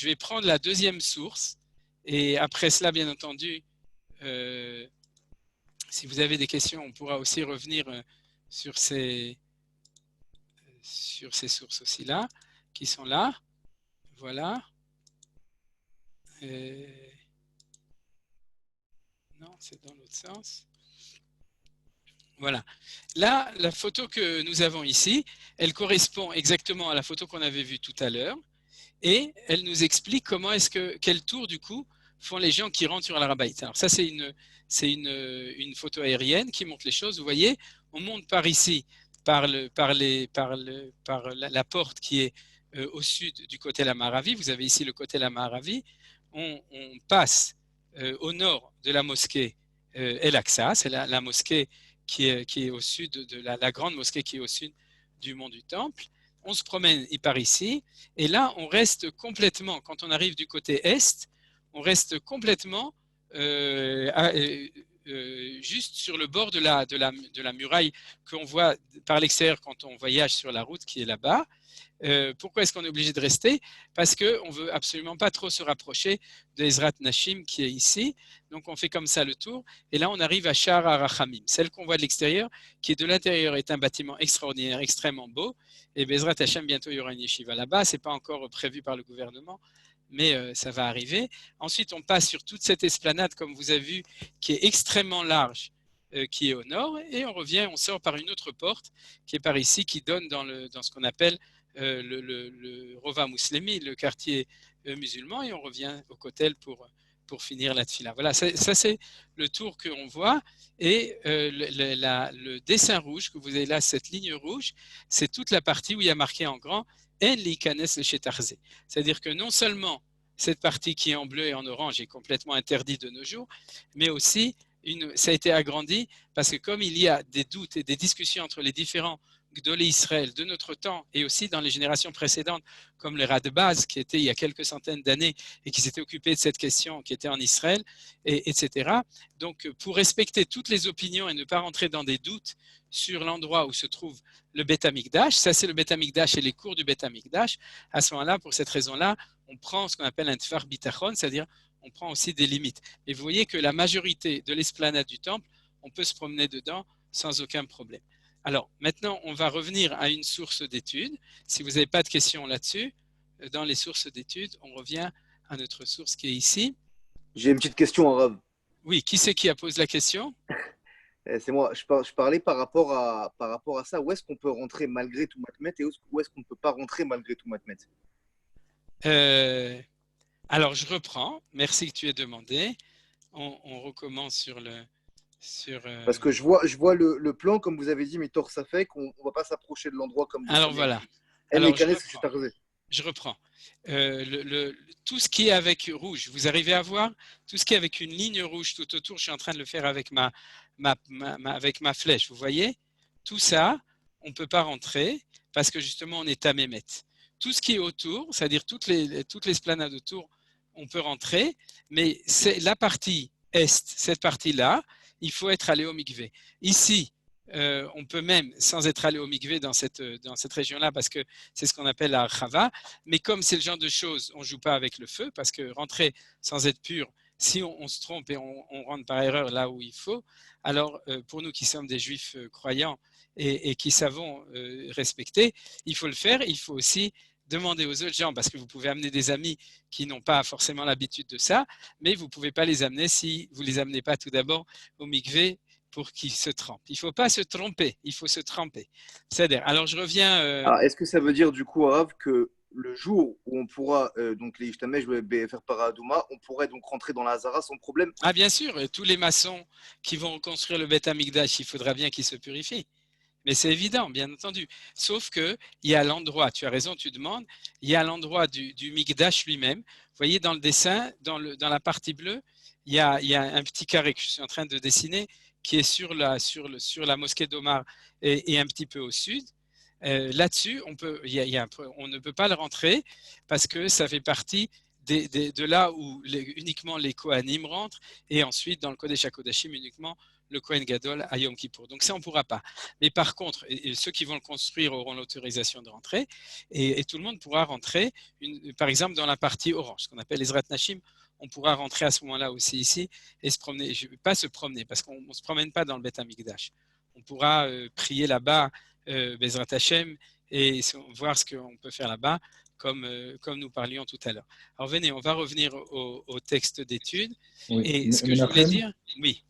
A: vais prendre la deuxième source, et après cela, bien entendu, si vous avez des questions, on pourra aussi revenir sur ces sources aussi là, qui sont là. Voilà. Non, c'est dans l'autre sens. Voilà. Là, la photo que nous avons ici, elle correspond exactement à la photo qu'on avait vue tout à l'heure, et elle nous explique quel tour du coup font les gens qui rentrent sur l'Arabait. Alors ça, c'est une photo aérienne qui montre les choses. Vous voyez, on monte par ici, par la porte qui est au sud du côté la Maravi. Vous avez ici le côté la Maravi. On passe au nord de la mosquée El-Aqsa, c'est la mosquée qui est au sud de la grande mosquée qui est au sud du mont du Temple. On se promène par ici, et là, on reste complètement, quand on arrive du côté est, on reste complètement juste sur le bord de la muraille qu'on voit par l'extérieur quand on voyage sur la route qui est là-bas. Pourquoi est-ce qu'on est obligé de rester? Parce qu'on ne veut absolument pas trop se rapprocher de Ezrat Nashim qui est ici. Donc on fait comme ça le tour. Et là on arrive à Sha'ar HaRachamim. Celle qu'on voit de l'extérieur, qui est de l'intérieur, est un bâtiment extraordinaire, extrêmement beau. Et Bezrat Hashem, bientôt il y aura une yeshiva là-bas. Ce n'est pas encore prévu par le gouvernement, mais ça va arriver. Ensuite on passe sur toute cette esplanade, comme vous avez vu, qui est extrêmement large, qui est au nord. Et on revient, on sort par une autre porte, qui est par ici, qui donne dans ce qu'on appelle le Rova Muslimi, le quartier musulman, et on revient au Kotel pour finir la tfila. Voilà, ça c'est le tour qu'on voit, et le dessin rouge que vous avez là, cette ligne rouge, c'est toute la partie où il y a marqué en grand En likanes le shetarze. C'est-à-dire que non seulement cette partie qui est en bleu et en orange est complètement interdite de nos jours, mais aussi ça a été agrandi parce que comme il y a des doutes et des discussions entre les différents Gdolé Israël de notre temps et aussi dans les générations précédentes, comme le Radbaz qui était il y a quelques centaines d'années et qui s'était occupé de cette question, qui était en Israël, etc. Donc, pour respecter toutes les opinions et ne pas rentrer dans des doutes sur l'endroit où se trouve le Beth Amikdash, ça c'est le Beth Amikdash et les cours du Beth Amikdash, à ce moment-là, pour cette raison-là, on prend ce qu'on appelle un Tfar Bitachon, c'est-à-dire on prend aussi des limites. Et vous voyez que la majorité de l'esplanade du temple, on peut se promener dedans sans aucun problème. Alors, maintenant, on va revenir à une source d'études. Si vous n'avez pas de questions là-dessus, dans les sources d'études, on revient à notre source qui est ici.
I: J'ai une petite question, Rav.
A: Oui, qui c'est qui a posé la question?
I: C'est moi. Je parlais par rapport à ça. Où est-ce qu'on peut rentrer malgré tout Matmet et où est-ce qu'on ne peut pas rentrer malgré tout Matmet?
A: Alors, je reprends. Merci que tu aies demandé. On recommence sur le…
I: Parce que je vois le plan, comme vous avez dit, mais tort ça fait qu'on ne va pas s'approcher de l'endroit comme vous.
A: Alors, voilà.
I: Alors,
A: je reprends. Tout ce qui est avec rouge, vous arrivez à voir tout ce qui est avec une ligne rouge tout autour, je suis en train de le faire avec avec ma flèche, vous voyez? Tout ça, on ne peut pas rentrer parce que justement, on est à Mémet. Tout ce qui est autour, c'est-à-dire toutes les esplanades autour, on peut rentrer, mais c'est la partie est, cette partie-là, il faut être allé au mikvé. Ici, on peut même, sans être allé au mikvé dans cette région-là, parce que c'est ce qu'on appelle la chava, mais comme c'est le genre de choses, on ne joue pas avec le feu, parce que rentrer sans être pur, si on se trompe et on rentre par erreur là où il faut, alors pour nous qui sommes des juifs croyants et qui savons respecter, il faut le faire, il faut aussi demander aux autres gens, parce que vous pouvez amener des amis qui n'ont pas forcément l'habitude de ça, mais vous ne pouvez pas les amener si vous ne les amenez pas tout d'abord au mikvé pour qu'ils se trempent. Il ne faut pas se tromper, il faut se tremper. C'est-à-dire, alors je reviens…
I: Est-ce que ça veut dire du coup, Arav, que le jour où on pourra, donc les Ishtameh, je vais faire Paradouma, on pourrait donc rentrer dans la Hazara sans problème?
A: Ah bien sûr, et tous les maçons qui vont reconstruire le Beth Amikdash, il faudra bien qu'ils se purifient. Mais c'est évident, bien entendu. Sauf qu'il y a l'endroit, tu as raison, tu demandes, il y a l'endroit du Mikdash lui-même. Vous voyez dans le dessin, dans la partie bleue, il y a un petit carré que je suis en train de dessiner qui est sur la mosquée d'Omar et un petit peu au sud. Là-dessus, on ne peut pas le rentrer parce que ça fait partie de là où uniquement les Kohanim rentrent et ensuite dans le Kodesh HaKodashim uniquement le Kohen Gadol à Yom Kippour. Donc ça, on ne pourra pas. Mais par contre, ceux qui vont le construire auront l'autorisation de rentrer et tout le monde pourra rentrer, par exemple, dans la partie orange, ce qu'on appelle Ezrat Nashim. On pourra rentrer à ce moment-là aussi ici et se promener. Je ne vais pas se promener parce qu'on ne se promène pas dans le Beth Amikdash. On pourra prier là-bas, Bezrat Hashem, et voir ce qu'on peut faire là-bas, comme nous parlions tout à l'heure. Alors venez, on va revenir au texte d'étude.
J: Oui.
A: Et ce que je voulais dire, oui.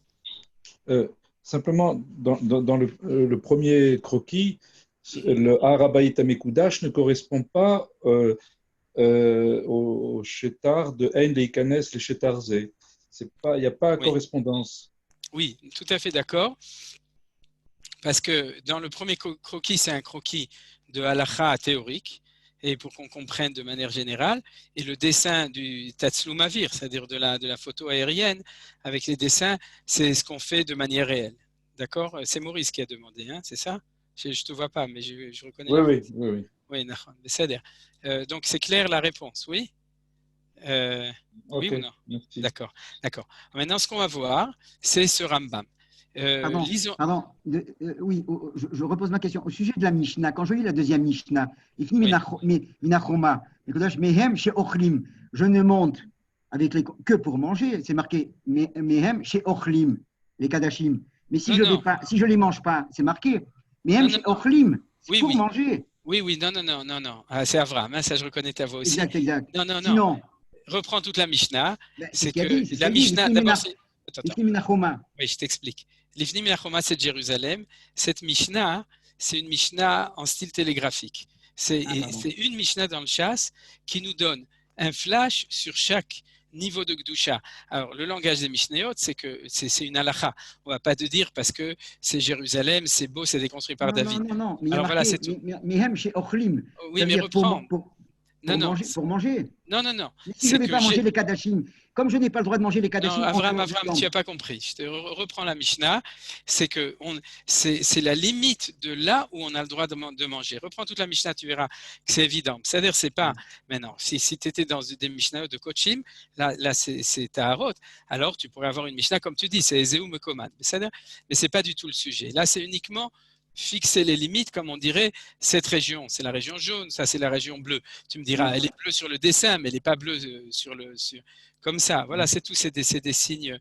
J: Simplement, dans le premier croquis, le Harabayit Amekudash ne correspond pas au Shetar de Ein Leikanes le Shetar Zé. Il n'y a pas correspondance.
A: Oui, tout à fait d'accord. Parce que dans le premier croquis, c'est un croquis de halakha théorique, et pour qu'on comprenne de manière générale, et le dessin du Tatslumavir, c'est-à-dire de la photo aérienne, avec les dessins, c'est ce qu'on fait de manière réelle. D'accord? C'est Maurice qui a demandé, hein, c'est ça? Je ne te vois pas, mais je reconnais.
J: Oui.
A: Oui, c'est-à-dire. Donc c'est clair la réponse, oui? Oui ou non? D'accord. Maintenant, ce qu'on va voir, c'est ce Rambam.
H: Oui, je repose ma question. Au sujet de la Mishnah, quand je lis la deuxième Mishnah, il finit Minachoma, Mehem chez Ochlim, je ne monte que pour manger, c'est marqué Mehem chez Ochlim, les Kadashim. Mais si je les mange pas, c'est marqué Mehem chez Ochlim, c'est pour manger.
A: Oui, non. Ah, c'est Avram, hein, ça je reconnais ta voix aussi.
H: Exact.
A: Non.
H: Sinon,
A: reprends toute la Mishnah.
H: C'est que
A: la Mishnah, d'abord,
H: oui,
A: je t'explique. L'Ifni Minachoma, c'est de Jérusalem. Cette Mishnah, c'est une Mishnah en style télégraphique. C'est une Mishnah dans le Shas qui nous donne un flash sur chaque niveau de Gdusha. Alors, le langage des Mishnayot, c'est que c'est une halakha. On ne va pas te dire parce que c'est Jérusalem, c'est beau, c'est déconstruit par David.
H: Non. Mais
A: alors
H: voilà, c'est tout. Mehem chez Ochlim.
A: Oui, mais reprends.
H: Pour manger.
A: Non.
H: Si je ne vais pas manger les Kadashim, comme je n'ai pas le droit de manger les Kadashim…
A: Non, Avram, tu n'as pas compris. Je te reprends la Mishnah. C'est la limite de là où on a le droit de manger. Reprends toute la Mishnah, tu verras que c'est évident. C'est-à-dire, c'est pas… Maintenant, si tu étais dans des Mishnah de Kochim, là c'est Taharot, alors tu pourrais avoir une Mishnah, comme tu dis, c'est Ezeu Mekoman. Mais ce n'est pas du tout le sujet. Là, c'est uniquement fixer les limites, comme on dirait, cette région, c'est la région jaune, ça c'est la région bleue. Tu me diras, elle est bleue sur le dessin, mais elle n'est pas bleue comme ça. Voilà, c'est tout, c'est des signes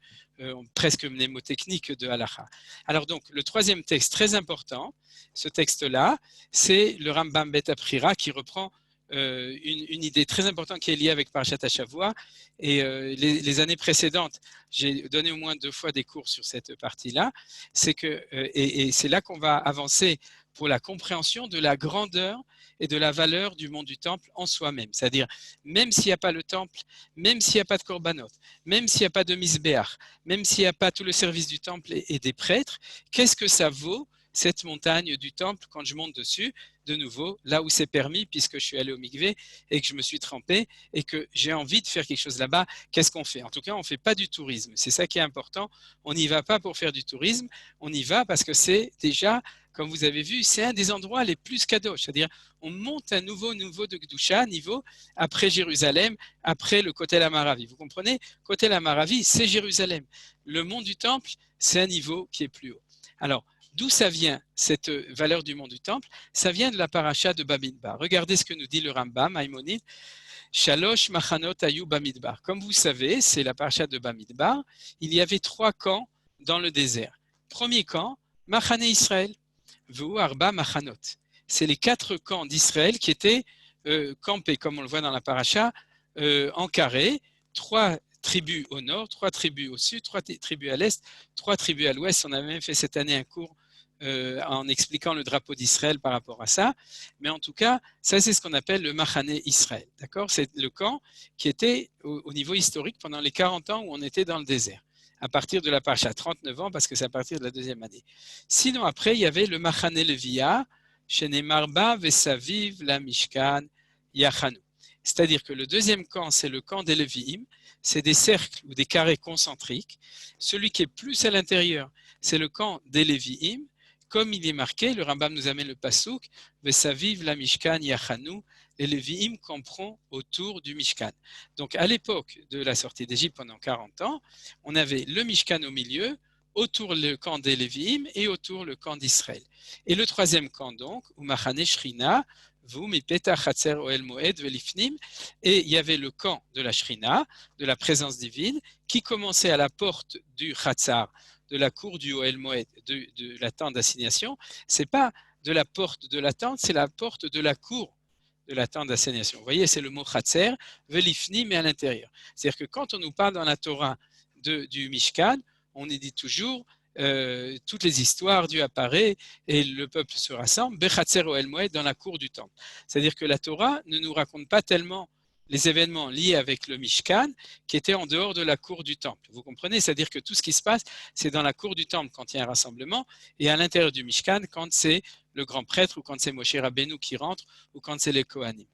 A: presque mnémotechniques de halakha. Alors donc, le troisième texte très important, ce texte-là, c'est le Rambam Bet Aprira qui reprend une idée très importante qui est liée avec Parashat Hashavua. Et les années précédentes, j'ai donné au moins 2 fois des cours sur cette partie-là. C'est que, et c'est là qu'on va avancer pour la compréhension de la grandeur et de la valeur du monde du temple en soi-même. C'est-à-dire, même s'il n'y a pas le temple, même s'il n'y a pas de korbanot, même s'il n'y a pas de misbéach, même s'il n'y a pas tout le service du temple et des prêtres, qu'est-ce que ça vaut cette montagne du temple quand je monte dessus, de nouveau, là où c'est permis, puisque je suis allé au mikvé et que je me suis trempé et que j'ai envie de faire quelque chose là-bas, qu'est-ce qu'on fait? En tout cas, on ne fait pas du tourisme. C'est ça qui est important. On n'y va pas pour faire du tourisme, on y va parce que c'est déjà, comme vous avez vu, c'est un des endroits les plus kadosh. C'est-à-dire, on monte un nouveau niveau de Kedusha, niveau après Jérusalem, après le Kotel Amaravi. Vous comprenez? Kotel Amaravi, c'est Jérusalem. Le mont du temple, c'est un niveau qui est plus haut. Alors, d'où ça vient, cette valeur du mont du temple? Ça vient de la paracha de Bamidbar. Regardez ce que nous dit le Rambam, Maïmonide. Shalosh machanot ayu Bamidbar. Comme vous savez, c'est la paracha de Bamidbar. Il y avait 3 camps dans le désert. Premier camp, Machane Israël. Veu arba machanot. C'est les 4 camps d'Israël qui étaient campés, comme on le voit dans la paracha, en carré. 3 tribus au nord, 3 tribus au sud, 3 tribus à l'est, 3 tribus à l'ouest. On a même fait cette année un cours en expliquant le drapeau d'Israël par rapport à ça. Mais en tout cas, ça c'est ce qu'on appelle le Machane Israël. D'accord? C'est le camp qui était au niveau historique pendant les 40 ans où on était dans le désert. À partir de la paracha, 39 ans parce que c'est à partir de la 2e année. Sinon après, il y avait le Machane Levia, Shenemar Ba Vesaviv la Mishkan Yachanu. C'est-à-dire que le 2e camp, c'est le camp des Lévi'im. C'est des cercles ou des carrés concentriques. Celui qui est plus à l'intérieur, c'est le camp des Lévi'im. Comme il est marqué, le Rambam nous amène le pasouk, Vesaviv la Mishkan Yachanu, les Lévi'im camperont autour du Mishkan. Donc à l'époque de la sortie d'Égypte pendant 40 ans, on avait le Mishkan au milieu, autour le camp des Lévi'im et autour le camp d'Israël. Et le 3e camp donc, Umachane Shrina, et il y avait le camp de la Shrina, de la présence divine, qui commençait à la porte du Chatzar, de la cour du Ohel Moed, de la tente d'assignation. C'est pas de la porte de la tente, c'est la porte de la cour de la tente d'assignation. Vous voyez, c'est le mot Chatzer, velifni, mais à l'intérieur. C'est-à-dire que quand on nous parle dans la Torah du Mishkan, on y dit toujours toutes les histoires, Dieu apparaît et le peuple se rassemble, Bechatzer Ohel Moed, dans la cour du temple. C'est-à-dire que la Torah ne nous raconte pas tellement les événements liés avec le Mishkan qui étaient en dehors de la cour du temple. Vous comprenez? C'est-à-dire que tout ce qui se passe, c'est dans la cour du temple quand il y a un rassemblement et à l'intérieur du Mishkan quand c'est le grand prêtre ou quand c'est Moshe Rabbeinu qui rentre ou quand c'est les Kohanim.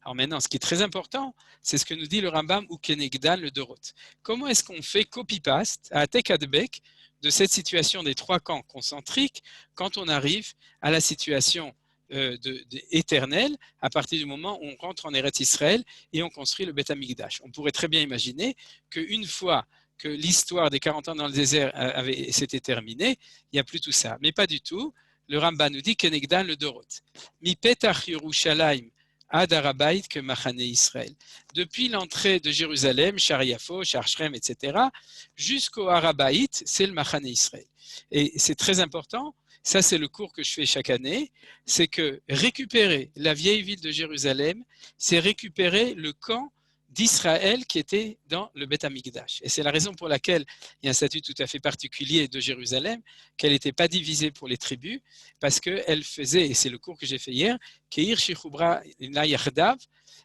A: Alors maintenant, ce qui est très important, c'est ce que nous dit le Rambam ou Kenegdan, le Dorot. Comment est-ce qu'on fait copy-paste à Tekadbek de cette situation des 3 camps concentriques quand on arrive à la situation éternelle à partir du moment où on rentre en Eretz Israël et on construit le Beth Amikdash. On pourrait très bien imaginer qu'une fois que l'histoire des 40 ans dans le désert s'était terminée, il n'y a plus tout ça. Mais pas du tout. Le Rambam nous dit Kenegdan le Dorot. Mi petach Yerushalayim ad Harabait que Machane Israël. Depuis l'entrée de Jérusalem, Shariafo, Sharchrem, etc., jusqu'au Harabait, c'est le Machane Israël. Et c'est très important. Ça, c'est le cours que je fais chaque année, c'est que récupérer la vieille ville de Jérusalem, c'est récupérer le camp d'Israël qui était dans le Beth Amikdash. Et c'est la raison pour laquelle il y a un statut tout à fait particulier de Jérusalem, qu'elle n'était pas divisée pour les tribus, parce qu'elle faisait, et c'est le cours que j'ai fait hier, Keir Shechubra La Yachdav,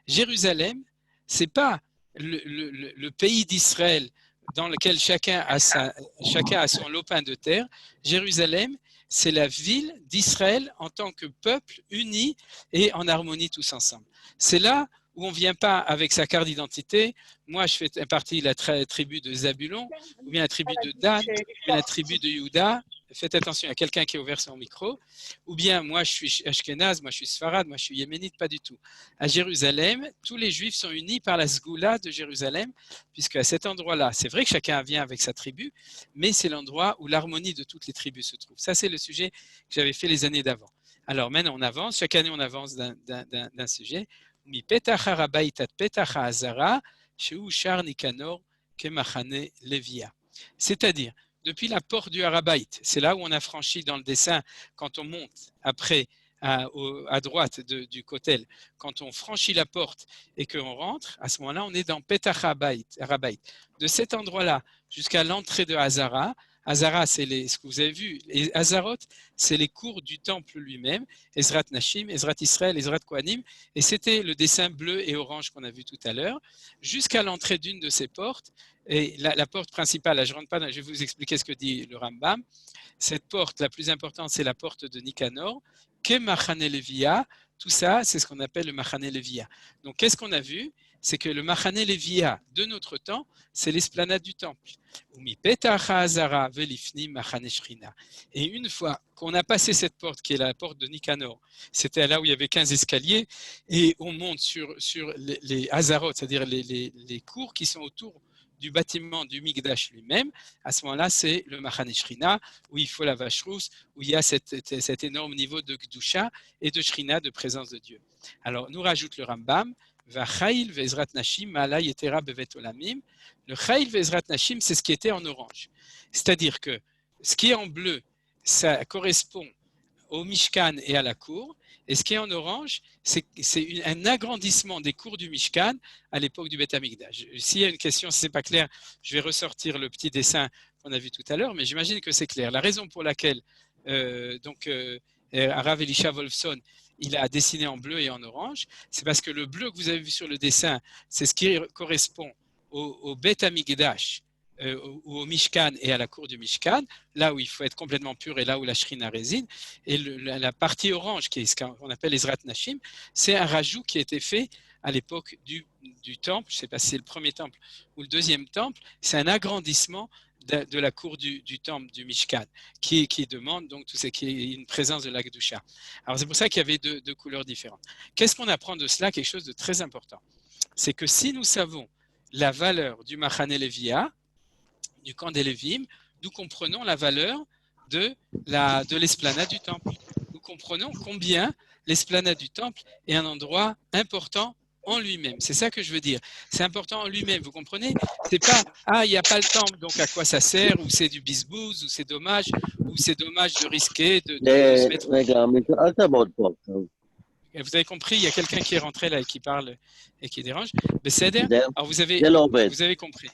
A: Jérusalem, c'est pas le pays d'Israël dans lequel chacun a son lopin de terre. Jérusalem, c'est la ville d'Israël en tant que peuple uni et en harmonie tous ensemble. C'est là où on ne vient pas avec sa carte d'identité. Moi, je fais partie de la tribu de Zabulon, ou bien la tribu de Dan, ou bien la tribu de Yehuda. Faites attention, il y a quelqu'un qui a ouvert son micro. Ou bien, moi, je suis Ashkenaz, moi, je suis Sfarad, moi, je suis Yéménite, pas du tout. À Jérusalem, tous les Juifs sont unis par la Sgoula de Jérusalem, puisque à cet endroit-là, c'est vrai que chacun vient avec sa tribu, mais c'est l'endroit où l'harmonie de toutes les tribus se trouve. Ça, c'est le sujet que j'avais fait les années d'avant. Alors maintenant, on avance. Chaque année, on avance d'un sujet. Mi petach harabait ad petach ha'azara, sheu shar Nikanor kemachane Levia. C'est-à-dire, depuis la porte du Harabait, c'est là où on a franchi dans le dessin quand on monte après à droite du kotel, quand on franchit la porte et qu'on rentre, à ce moment-là, on est dans Petach Harabait. De cet endroit-là jusqu'à l'entrée de Hazara, Hazara, c'est ce que vous avez vu, et Hazarot, c'est les cours du temple lui-même, Ezrat Nashim, Ezrat Israël, Ezrat Kohanim, et c'était le dessin bleu et orange qu'on a vu tout à l'heure, jusqu'à l'entrée d'une de ces portes, et la porte principale, là, je rentre pas, je vais vous expliquer ce que dit le Rambam. Cette porte, la plus importante, c'est la porte de Nicanor, Ke Machane Levia, tout ça, c'est ce qu'on appelle le Machane Levia. Donc, qu'est-ce qu'on a vu? C'est que le Machane Levia de notre temps, c'est l'esplanade du temple. Et une fois qu'on a passé cette porte, qui est la porte de Nicanor, c'était là où il y avait 15 escaliers, et on monte sur les Hazarot, c'est-à-dire les cours qui sont autour du bâtiment du Mikdash lui-même. À ce moment-là, c'est le Machane Shrina, où il faut la vache rousse, où il y a cet énorme niveau de Gdusha et de Shrina, de présence de Dieu. Alors, nous rajoute le Rambam, V'achayil ve'ezrat nashim ma'ala yetera bevet olamim. Le chayil ve'ezrat nashim, c'est ce qui était en orange. C'est-à-dire que ce qui est en bleu, ça correspond au Mishkan et à la cour, et ce qui est en orange, c'est un agrandissement des cours du Mishkan à l'époque du Beth Amikdash. S'il y a une question, si ce n'est pas clair, je vais ressortir le petit dessin qu'on a vu tout à l'heure, mais j'imagine que c'est clair. La raison pour laquelle Arav Elisha Wolfson, il a dessiné en bleu et en orange, c'est parce que le bleu que vous avez vu sur le dessin, c'est ce qui correspond au Beth Amikdash, au Mishkan et à la cour du Mishkan, là où il faut être complètement pur et là où la Shrina réside. Et la partie orange, qui est ce qu'on appelle Ezrat Nashim, c'est un rajout qui a été fait à l'époque du temple, je ne sais pas si c'est le premier temple ou le deuxième temple, c'est un agrandissement de la cour du temple du Mishkan, qui demande donc tout ce qui est une présence de l'Akdusha. Alors c'est pour ça qu'il y avait deux couleurs différentes. Qu'est-ce qu'on apprend de cela? Quelque chose de très important. C'est que si nous savons la valeur du Machane Levia, du camp des Lévim, nous comprenons la valeur de l'esplanade du temple. Nous comprenons combien l'esplanade du temple est un endroit important en lui-même. C'est ça que je veux dire. C'est important en lui-même, vous comprenez? C'est pas « il n'y a pas le temple, donc à quoi ça sert ?» ou « c'est du bisbouze » ou « c'est dommage » ou « c'est dommage de risquer de se mettre… » Vous avez compris, il y a quelqu'un qui est rentré là et qui parle et qui dérange. Mais c'est alors vous avez compris.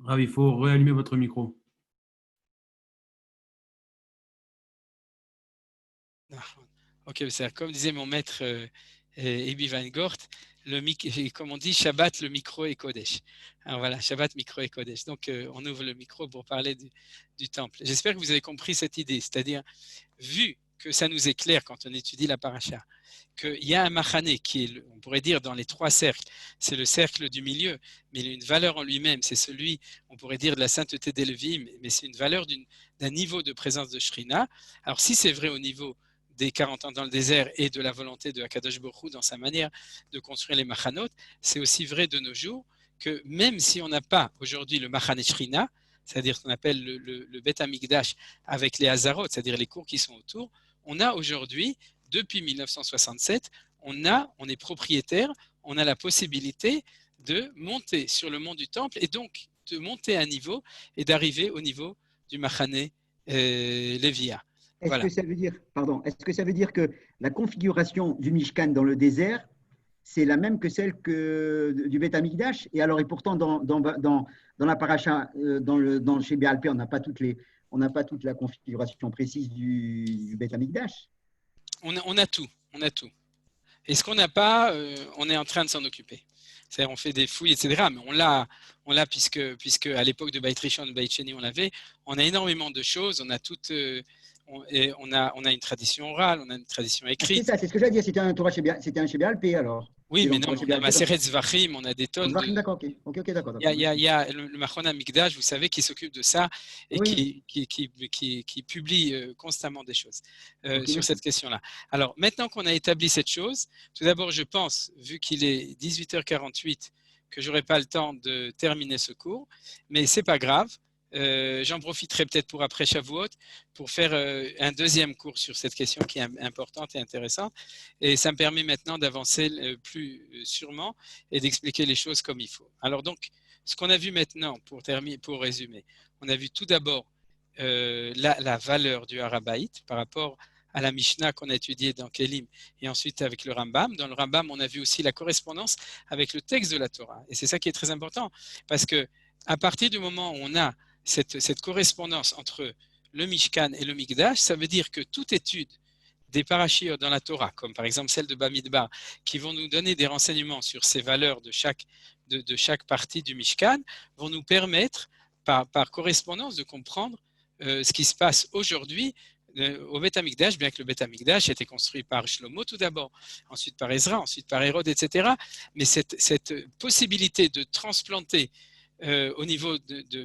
C: Rav, il faut réallumer votre micro.
A: Ok, c'est comme disait mon maître Ebi Van Gort, comme on dit, Shabbat, le micro est Kodesh. Alors voilà, Shabbat, micro et Kodesh. Donc on ouvre le micro pour parler du temple. J'espère que vous avez compris cette idée, c'est-à-dire, vu que ça nous éclaire quand on étudie la paracha, qu'il y a un machane qui est, on pourrait dire, dans les trois cercles, c'est le cercle du milieu, mais il a une valeur en lui-même, c'est celui, on pourrait dire, de la sainteté des Lévim, mais c'est une valeur d'un niveau de présence de Shrina. Alors si c'est vrai au niveau des 40 ans dans le désert et de la volonté de Akadosh Baruch Hu dans sa manière de construire les machanot, c'est aussi vrai de nos jours que même si on n'a pas aujourd'hui le machane Shrina, c'est-à-dire ce qu'on appelle le Beth Amikdash avec les Hazarot, c'est-à-dire les cours qui sont autour, on a aujourd'hui, depuis 1967, on est propriétaire, on a la possibilité de monter sur le mont du temple et donc de monter un niveau et d'arriver au niveau du Machane Levia.
H: Est-ce que ça veut dire que la configuration du Mishkan dans le désert, c'est la même que celle du Beth Amikdash? Et alors, et pourtant, dans la paracha, chez Béalpé, on n'a pas toute la configuration précise du Beth Amikdash.
A: On a tout. Et ce qu'on n'a pas, on est en train de s'en occuper. C'est-à-dire, on fait des fouilles, etc. Mais on l'a puisque à l'époque de Beit Rishon, Beit Sheni, on a énormément de choses. On a toutes. On a une tradition orale, on a une tradition écrite.
H: C'est ça, c'est ce que j'allais dire. C'était un chez Béalpé alors.
A: Oui, mais non, on a Maseret Zvachim, on a des tonnes.
H: D'accord, ok, d'accord.
A: Il y a le Machon Amikdash, vous savez, qui s'occupe de ça et qui publie constamment des choses sur cette question-là. Alors, maintenant qu'on a établi cette chose, tout d'abord, je pense, vu qu'il est 18h48, que je n'aurai pas le temps de terminer ce cours, mais ce n'est pas grave. j'en profiterai peut-être pour après Shavuot, pour faire un deuxième cours sur cette question qui est importante et intéressante. Et ça me permet maintenant d'avancer plus sûrement et d'expliquer les choses comme il faut. Alors donc, ce qu'on a vu maintenant, pour résumer, on a vu tout d'abord la valeur du Harabaït par rapport à la Mishnah qu'on a étudiée dans Kelim et ensuite avec le Rambam. Dans le Rambam, on a vu aussi la correspondance avec le texte de la Torah. Et c'est ça qui est très important, parce que à partir du moment où on a cette correspondance entre le Mishkan et le Mikdash, ça veut dire que toute étude des parashiot dans la Torah, comme par exemple celle de Bamidbar, qui vont nous donner des renseignements sur ces valeurs de chaque partie du Mishkan, vont nous permettre, par correspondance, de comprendre ce qui se passe aujourd'hui au Beth Amikdash, bien que le Beth Amikdash ait été construit par Shlomo tout d'abord, ensuite par Ezra, ensuite par Hérode, etc. Mais cette possibilité de transplanter au niveau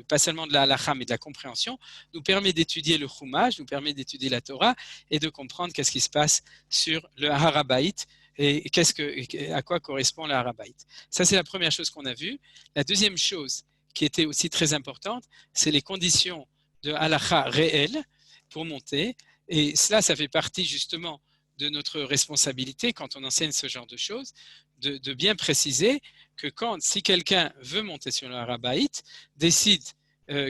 A: pas seulement de la halakha, mais de la compréhension, nous permet d'étudier le Chumash, nous permet d'étudier la Torah et de comprendre qu'est-ce qui se passe sur le Harabaït et à quoi correspond le Harabaït. Ça, c'est la première chose qu'on a vue. La deuxième chose qui était aussi très importante, c'est les conditions de halakha réelles pour monter. Et cela, ça fait partie justement de notre responsabilité quand on enseigne ce genre de choses, de bien préciser que si quelqu'un veut monter sur le Harabaït, décide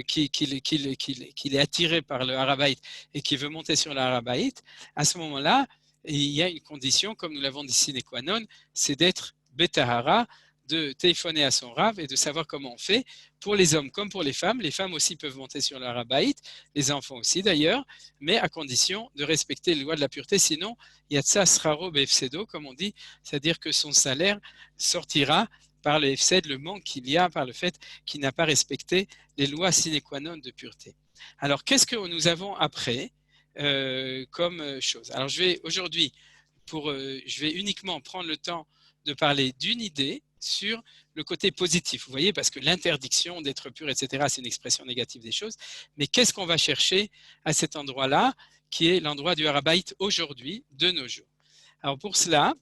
A: qu'il est attiré par le Harabaït et qu'il veut monter sur le Harabaït, à ce moment-là, il y a une condition, comme nous l'avons dit sine qua non, c'est d'être Betahara, de téléphoner à son Rav et de savoir comment on fait pour les hommes comme pour les femmes. Les femmes aussi peuvent monter sur le Harabaït, les enfants aussi d'ailleurs, mais à condition de respecter les lois de la pureté. Sinon, Yatsa Sraro Befsedo, comme on dit, c'est-à-dire que son salaire sortira par le Efsed, le manque qu'il y a par le fait qu'il n'a pas respecté les lois sine qua non de pureté. Alors, qu'est-ce que nous avons après comme chose? Alors, aujourd'hui, je vais uniquement prendre le temps de parler d'une idée sur le côté positif, vous voyez, parce que l'interdiction d'être pur, etc., c'est une expression négative des choses, mais qu'est-ce qu'on va chercher à cet endroit-là, qui est l'endroit du Harabaït aujourd'hui, de nos jours? Alors pour cela,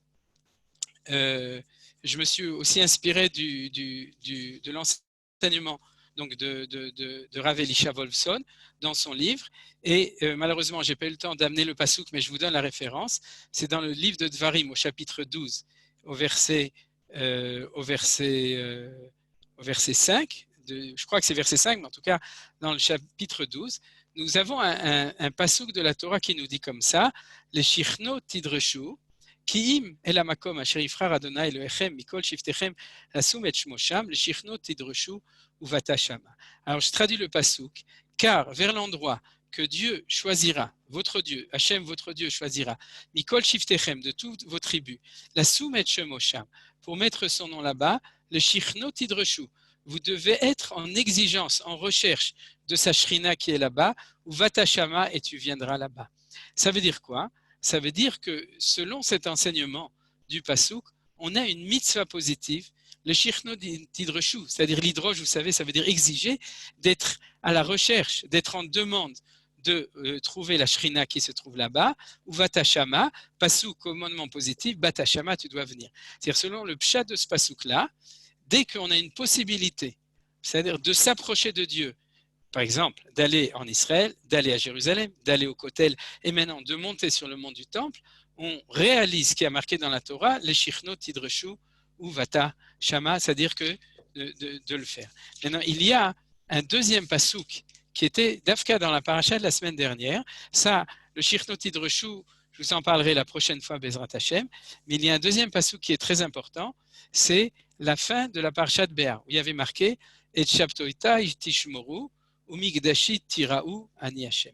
A: je me suis aussi inspiré de l'enseignement donc de Rav Elisha Wolfson dans son livre, et malheureusement, je n'ai pas eu le temps d'amener le pasouk, mais je vous donne la référence, c'est dans le livre de Dvarim, au chapitre 12, au verset 5, je crois que c'est verset 5, mais en tout cas dans le chapitre 12, nous avons un pasouk de la Torah qui nous dit comme ça, les shichno tidreshu, ki'im el hamakom asher yifrar Adonai Elohechem mikol shiftechem lasum et shmo sham, les shichno tidreshu uvata shama. Alors je traduis le pasouk, car vers l'endroit que Dieu choisira, votre Dieu, Hachem, votre Dieu choisira, mikol shiftechem, de toutes vos tribus, lasum et shmo sham, pour mettre son nom là-bas, le shichno tidreshu, vous devez être en exigence, en recherche de sa shrina qui est là-bas, ou vatashama et tu viendras là-bas. Ça veut dire quoi? Ça veut dire que selon cet enseignement du pasouk, on a une mitzvah positive, le shichno tidreshu, c'est-à-dire l'hydroge, vous savez, ça veut dire exiger, d'être à la recherche, d'être en demande de trouver la shrina qui se trouve là-bas, ou vatashama, pasouk, commandement positif, batashama, tu dois venir. C'est-à-dire selon le pshat de ce pasouk-là, dès qu'on a une possibilité, c'est-à-dire de s'approcher de Dieu, par exemple, d'aller en Israël, d'aller à Jérusalem, d'aller au Kotel, et maintenant de monter sur le mont du Temple, on réalise ce qui est marqué dans la Torah, les shichno tidreshu ou vata shama, c'est-à-dire que de le faire. Maintenant, il y a un deuxième pasouk qui était d'Afka dans la paracha de la semaine dernière. Ça, le shichno tidreshu, je vous en parlerai la prochaine fois, Bezrat Hashem, mais il y a un deuxième pasouk qui est très important, c'est la fin de la paracha de Béar, où il y avait marqué « Et shabtoita tishmoru » ou Migdashi Tiraou Ani Hashem.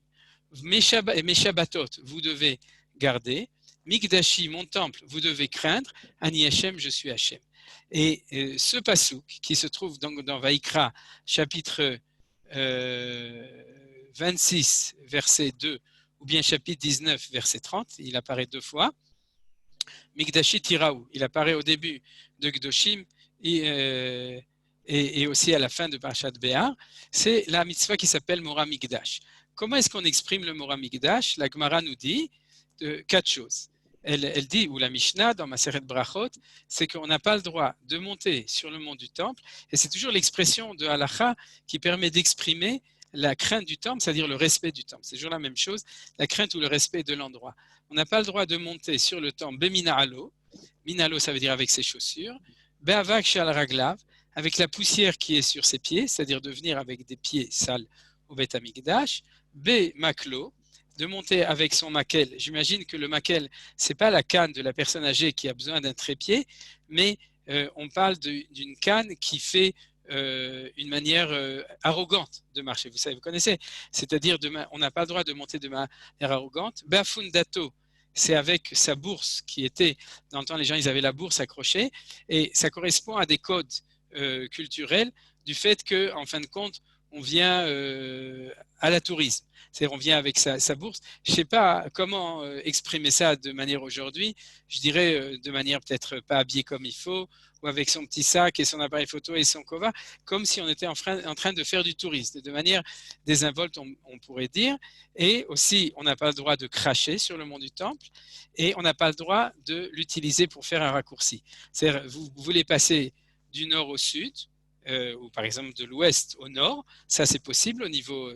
A: Mes Shabbatot, vous devez garder. Migdashi, mon temple, vous devez craindre. Ani Hashem, je suis Hashem. Et ce pasouk, qui se trouve donc dans Vaïkra, chapitre 26, verset 2, ou bien chapitre 19, verset 30, il apparaît deux fois. Migdashi Tiraou, il apparaît au début de Gdoshim et aussi à la fin de Parashat Béar, c'est la mitzvah qui s'appelle Mora Mikdash. Comment est-ce qu'on exprime le Mora Mikdash? La Gemara nous dit quatre choses. Elle dit, ou la Mishnah dans Maseret Brachot, c'est qu'on n'a pas le droit de monter sur le mont du Temple, et c'est toujours l'expression de Halacha qui permet d'exprimer la crainte du temple, c'est-à-dire le respect du temple. C'est toujours la même chose, la crainte ou le respect de l'endroit. On n'a pas le droit de monter sur le temple Beminalo. Minalo, ça veut dire avec ses chaussures. Be'avak shal raglav, avec la poussière qui est sur ses pieds, c'est-à-dire de venir avec des pieds sales au Beth Amikdash. Maklo, de monter avec son makel. J'imagine que le makel, ce n'est pas la canne de la personne âgée qui a besoin d'un trépied, mais on parle d'une canne qui fait une manière arrogante de marcher. Vous savez, vous connaissez. C'est-à-dire, on n'a pas le droit de monter de manière arrogante. Bafundato, c'est avec sa bourse qui était, dans le temps, les gens, ils avaient la bourse accrochée, et ça correspond à des codes culturels du fait qu'en fin de compte, on vient à la tourisme. C'est-à-dire on vient avec sa bourse. Je ne sais pas comment exprimer ça de manière aujourd'hui. Je dirais de manière peut-être pas habillée comme il faut, ou avec son petit sac et son appareil photo et son kova, comme si on était en train de faire du tourisme, de manière désinvolte, on pourrait dire. Et aussi, on n'a pas le droit de cracher sur le mont du Temple, et on n'a pas le droit de l'utiliser pour faire un raccourci. C'est-à-dire, vous voulez passer du nord au sud, ou par exemple de l'ouest au nord, ça c'est possible au niveau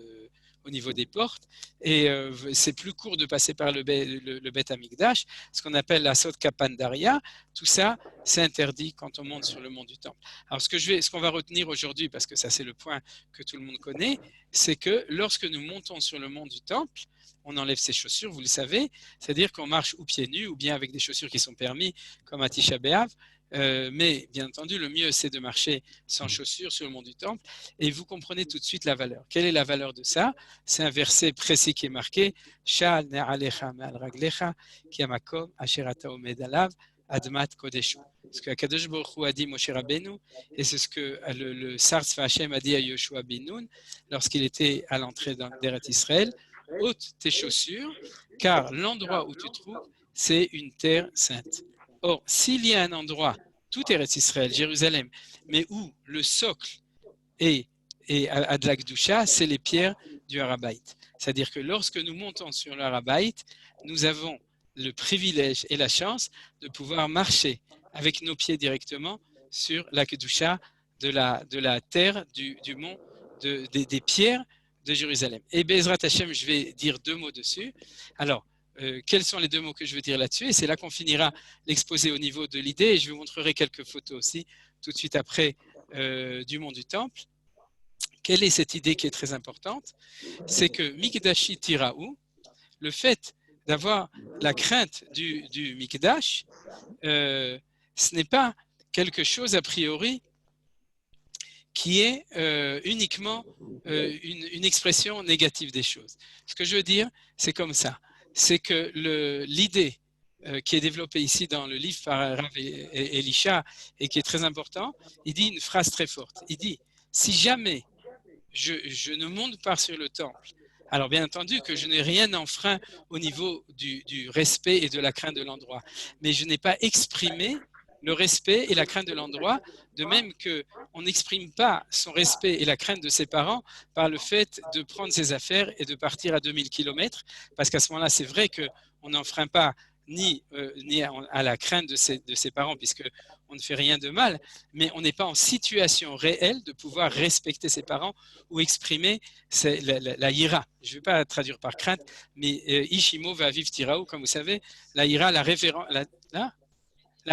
A: des portes, et c'est plus court de passer par le Beth Amikdash, ce qu'on appelle la Sot Kapandaria. Tout ça, c'est interdit quand on monte sur le mont du Temple. Alors ce qu'on va retenir aujourd'hui, parce que ça c'est le point que tout le monde connaît, c'est que lorsque nous montons sur le mont du Temple, on enlève ses chaussures, vous le savez, c'est-à-dire qu'on marche ou pieds nus, ou bien avec des chaussures qui sont permis, comme à Tisha B'Av. Mais bien entendu, le mieux c'est de marcher sans chaussures sur le mont du Temple, et vous comprenez tout de suite la valeur. Quelle est la valeur de ça? C'est un verset précis qui est marqué Sha'al ne'alecha me'al raglecha ki hamakom asher ata omed alav admat kodeshu. Ce que Akadosh Baruch Hu a dit Moshe Rabbeinu, et c'est ce que le Sarz Hashem a dit à Yoshua bin Nun lorsqu'il était à l'entrée d'Eretz Israël: ôte tes chaussures, car l'endroit où tu te trouves, c'est une terre sainte. Or, s'il y a un endroit, tout Eretz Israël, Jérusalem, mais où le socle est à de la Kedusha, c'est les pierres du Har HaBayit. C'est-à-dire que lorsque nous montons sur le Har HaBayit, nous avons le privilège et la chance de pouvoir marcher avec nos pieds directement sur la Kedusha de la terre, du mont, des pierres de Jérusalem. Et Bezrat Hashem, je vais dire 2 mots dessus. Alors, quels sont les 2 mots que je veux dire là-dessus? Et c'est là qu'on finira l'exposé au niveau de l'idée, et je vous montrerai quelques photos aussi tout de suite après du mont du Temple. Quelle est cette idée qui est très importante? C'est que Mikdashi Tiraou, le fait d'avoir la crainte du Mikdash, ce n'est pas quelque chose a priori qui est uniquement une expression négative des choses. Ce que je veux dire, c'est comme ça. C'est que l'idée qui est développée ici dans le livre par Rav Elisha et qui est très important, il dit une phrase très forte. Il dit, si jamais je ne monte pas sur le temple, alors bien entendu que je n'ai rien enfreint au niveau du respect et de la crainte de l'endroit, mais je n'ai pas exprimé le respect et la crainte de l'endroit, de même qu'on n'exprime pas son respect et la crainte de ses parents par le fait de prendre ses affaires et de partir à 2000 km, parce qu'à ce moment-là, c'est vrai qu'on n'enfreint pas ni à la crainte de ses parents, puisqu'on ne fait rien de mal, mais on n'est pas en situation réelle de pouvoir respecter ses parents ou exprimer la ira. Je ne vais pas traduire par crainte, mais Ishimo va vivre tiraou, comme vous savez, la ira, la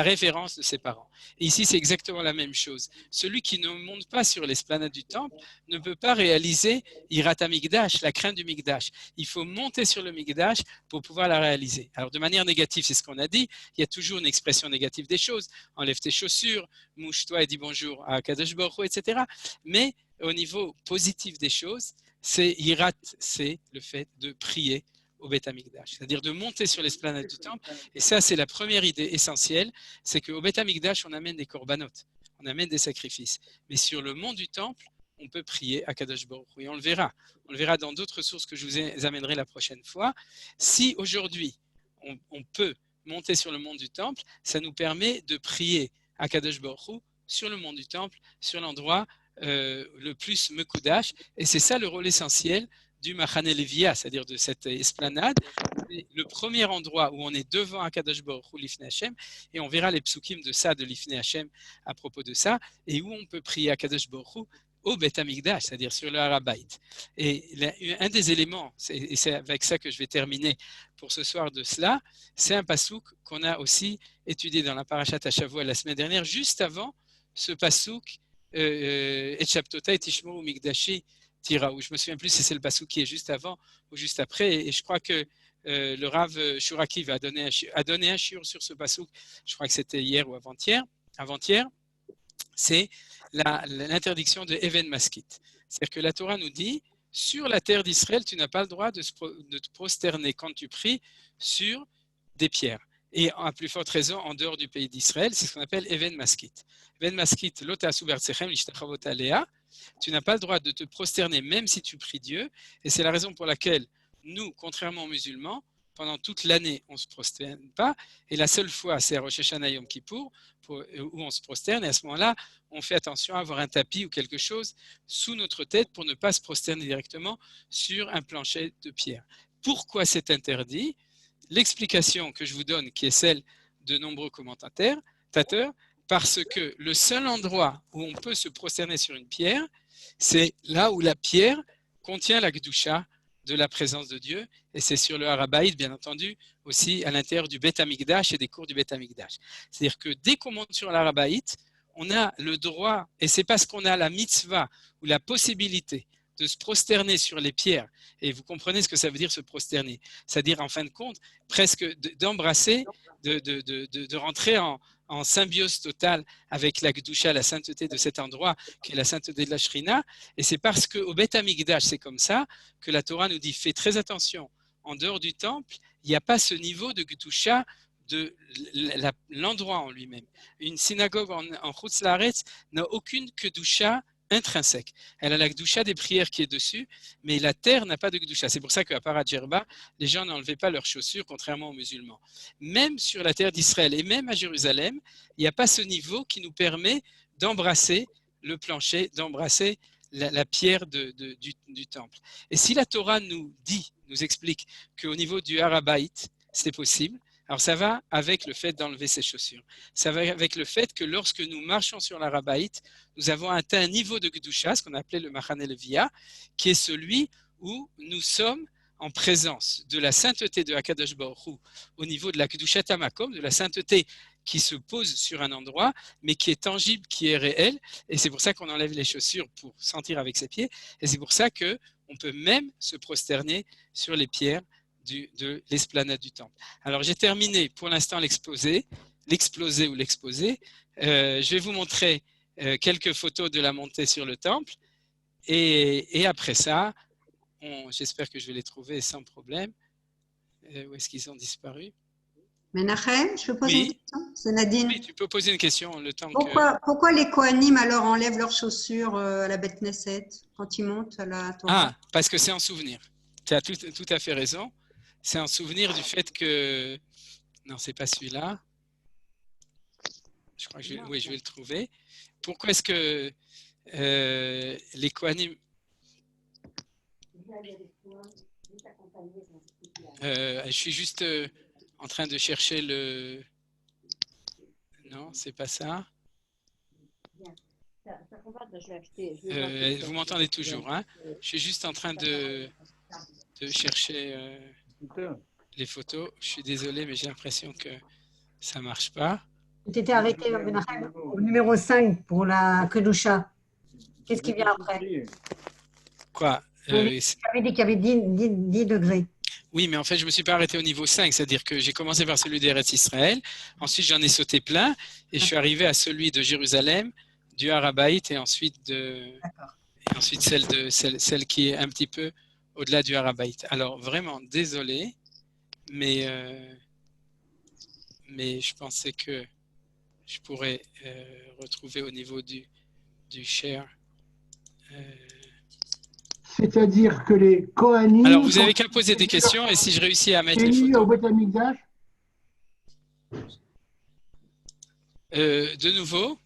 A: révérence de ses parents. Et ici, c'est exactement la même chose. Celui qui ne monte pas sur l'esplanade du temple ne peut pas réaliser Hirat HaMikdash, la crainte du Mikdash. Il faut monter sur le Mikdash pour pouvoir la réaliser. Alors, de manière négative, c'est ce qu'on a dit. Il y a toujours une expression négative des choses. Enlève tes chaussures, mouche-toi et dis bonjour à Kadosh Baruch Hu, etc. Mais au niveau positif des choses, c'est Hirat, c'est le fait de prier au Beth Amikdash, c'est-à-dire de monter sur l'esplanade du temple. Et ça, c'est la première idée essentielle, c'est qu'au Beth Amikdash, on amène des korbanot, on amène des sacrifices. Mais sur le mont du temple, on peut prier à Kadosh Baruch Hu. Et on le verra. On le verra dans d'autres sources que je vous amènerai la prochaine fois. Si aujourd'hui, on peut monter sur le mont du temple, ça nous permet de prier à Kadosh Baruch Hu sur le mont du temple, sur l'endroit le plus mekudash. Et c'est ça le rôle essentiel du Machane Levia, c'est-à-dire de cette esplanade. C'est le premier endroit où on est devant Akadosh Baruch Hu Lifnei Hashem, et on verra les psukim de ça, de Lifnei Hashem à propos de ça, et où on peut prier Akadosh Baruch Hu au Beth Amikdash, c'est-à-dire sur le Harabaït. Et un des éléments, et c'est avec ça que je vais terminer pour ce soir de cela, c'est un passouk qu'on a aussi étudié dans la Parashat Hashavua la semaine dernière, juste avant ce passouk Et Shaptota et Tishmo Migdashi Tiraou. Je me souviens plus si c'est le passouk qui est juste avant ou juste après. Et je crois que le Rav Shuraki a donné un shiur sur ce passouk. Je crois que c'était hier ou avant-hier. C'est l'interdiction de Even Maskit. C'est-à-dire que la Torah nous dit, sur la terre d'Israël, tu n'as pas le droit de te prosterner quand tu pries sur des pierres. Et à plus forte raison, en dehors du pays d'Israël, c'est ce qu'on appelle Even Maskit. Even Maskit, lota subertsechem lishtachavot alea. Tu n'as pas le droit de te prosterner même si tu pries Dieu. Et c'est la raison pour laquelle nous, contrairement aux musulmans, pendant toute l'année, on ne se prosterne pas. Et la seule fois, c'est à Rosh Hashanah Yom Kippour, où on se prosterne. Et à ce moment-là, on fait attention à avoir un tapis ou quelque chose sous notre tête pour ne pas se prosterner directement sur un plancher de pierre. Pourquoi c'est interdit ? L'explication que je vous donne, qui est celle de nombreux commentateurs, parce que le seul endroit où on peut se prosterner sur une pierre, c'est là où la pierre contient la Kedusha de la présence de Dieu, et c'est sur le Harabaït, bien entendu, aussi à l'intérieur du Beth Amikdash et des cours du Beth Amikdash. C'est-à-dire que dès qu'on monte sur l'Harabaït, on a le droit, et c'est parce qu'on a la mitzvah ou la possibilité de se prosterner sur les pierres, et vous comprenez ce que ça veut dire se prosterner, c'est-à-dire en fin de compte, presque d'embrasser, de rentrer en symbiose totale avec la Kedusha, la sainteté de cet endroit, qui est la sainteté de la Shrina, et c'est parce qu'au Beth Amikdash, c'est comme ça, que la Torah nous dit, fais très attention, en dehors du temple, il n'y a pas ce niveau de Kedusha de l'endroit en lui-même. Une synagogue en Chutz Laaretz n'a aucune Kedusha intrinsèque. Elle a la Kedusha des prières qui est dessus, mais la terre n'a pas de Kedusha. C'est pour ça qu'à Parat Djerba, les gens n'enlevaient pas leurs chaussures, contrairement aux musulmans. Même sur la terre d'Israël et même à Jérusalem, il n'y a pas ce niveau qui nous permet d'embrasser le plancher, d'embrasser la pierre du temple. Et si la Torah nous explique qu'au niveau du Harabaït, c'est possible, alors ça va avec le fait d'enlever ses chaussures. Ça va avec le fait que lorsque nous marchons sur l'Harabaït, nous avons atteint un niveau de Kedusha, ce qu'on appelait le Machaneh Levia, qui est celui où nous sommes en présence de la sainteté de Hakadosh Baruch Hu, au niveau de la Kedushat HaMakom, de la sainteté qui se pose sur un endroit, mais qui est tangible, qui est réel. Et c'est pour ça qu'on enlève les chaussures pour sentir avec ses pieds. Et c'est pour ça qu'on peut même se prosterner sur les pierres de l'esplanade du temple. Alors j'ai terminé pour l'instant l'exposé. Je vais vous montrer quelques photos de la montée sur le temple et après ça, j'espère que je vais les trouver sans problème. Où est-ce qu'ils ont disparu?
G: Menachem, je peux poser une question? C'est Nadine.
A: Oui, tu peux poser une question le temps
G: Pourquoi les Kohanim alors enlèvent leurs chaussures à la Beth Knesset quand ils montent à la Torah?
A: Ah, parce que c'est en souvenir. Tu as tout à fait raison. C'est un souvenir du fait que... Non, c'est pas celui-là. Je crois que je vais le trouver. Pourquoi est-ce que les Kohanim... je suis juste en train de chercher le... Non, c'est pas ça. Vous m'entendez toujours, hein? Je suis juste en train de chercher les photos. Je suis désolé, mais j'ai l'impression que ça ne marche pas.
K: Tu étais arrêté au numéro 5 pour la Kedusha. Qu'est-ce qui vient après?
A: Quoi?
K: Tu avais dit qu'il y avait 10 degrés.
A: Oui, mais en fait, je ne me suis pas arrêté au niveau 5, c'est-à-dire que j'ai commencé par celui d'Eretz Israël, ensuite j'en ai sauté plein, et je suis arrivé à celui de Jérusalem, du Harabaït, et ensuite celle qui est un petit peu au-delà du Harabaït. Alors, vraiment, désolé, mais je pensais que je pourrais retrouver au niveau du share.
L: C'est-à-dire que les Kohanim...
A: Alors, vous n'avez qu'à poser des questions, et si je réussis à mettre les photos...
L: au Beth Amikdash?
A: De nouveau?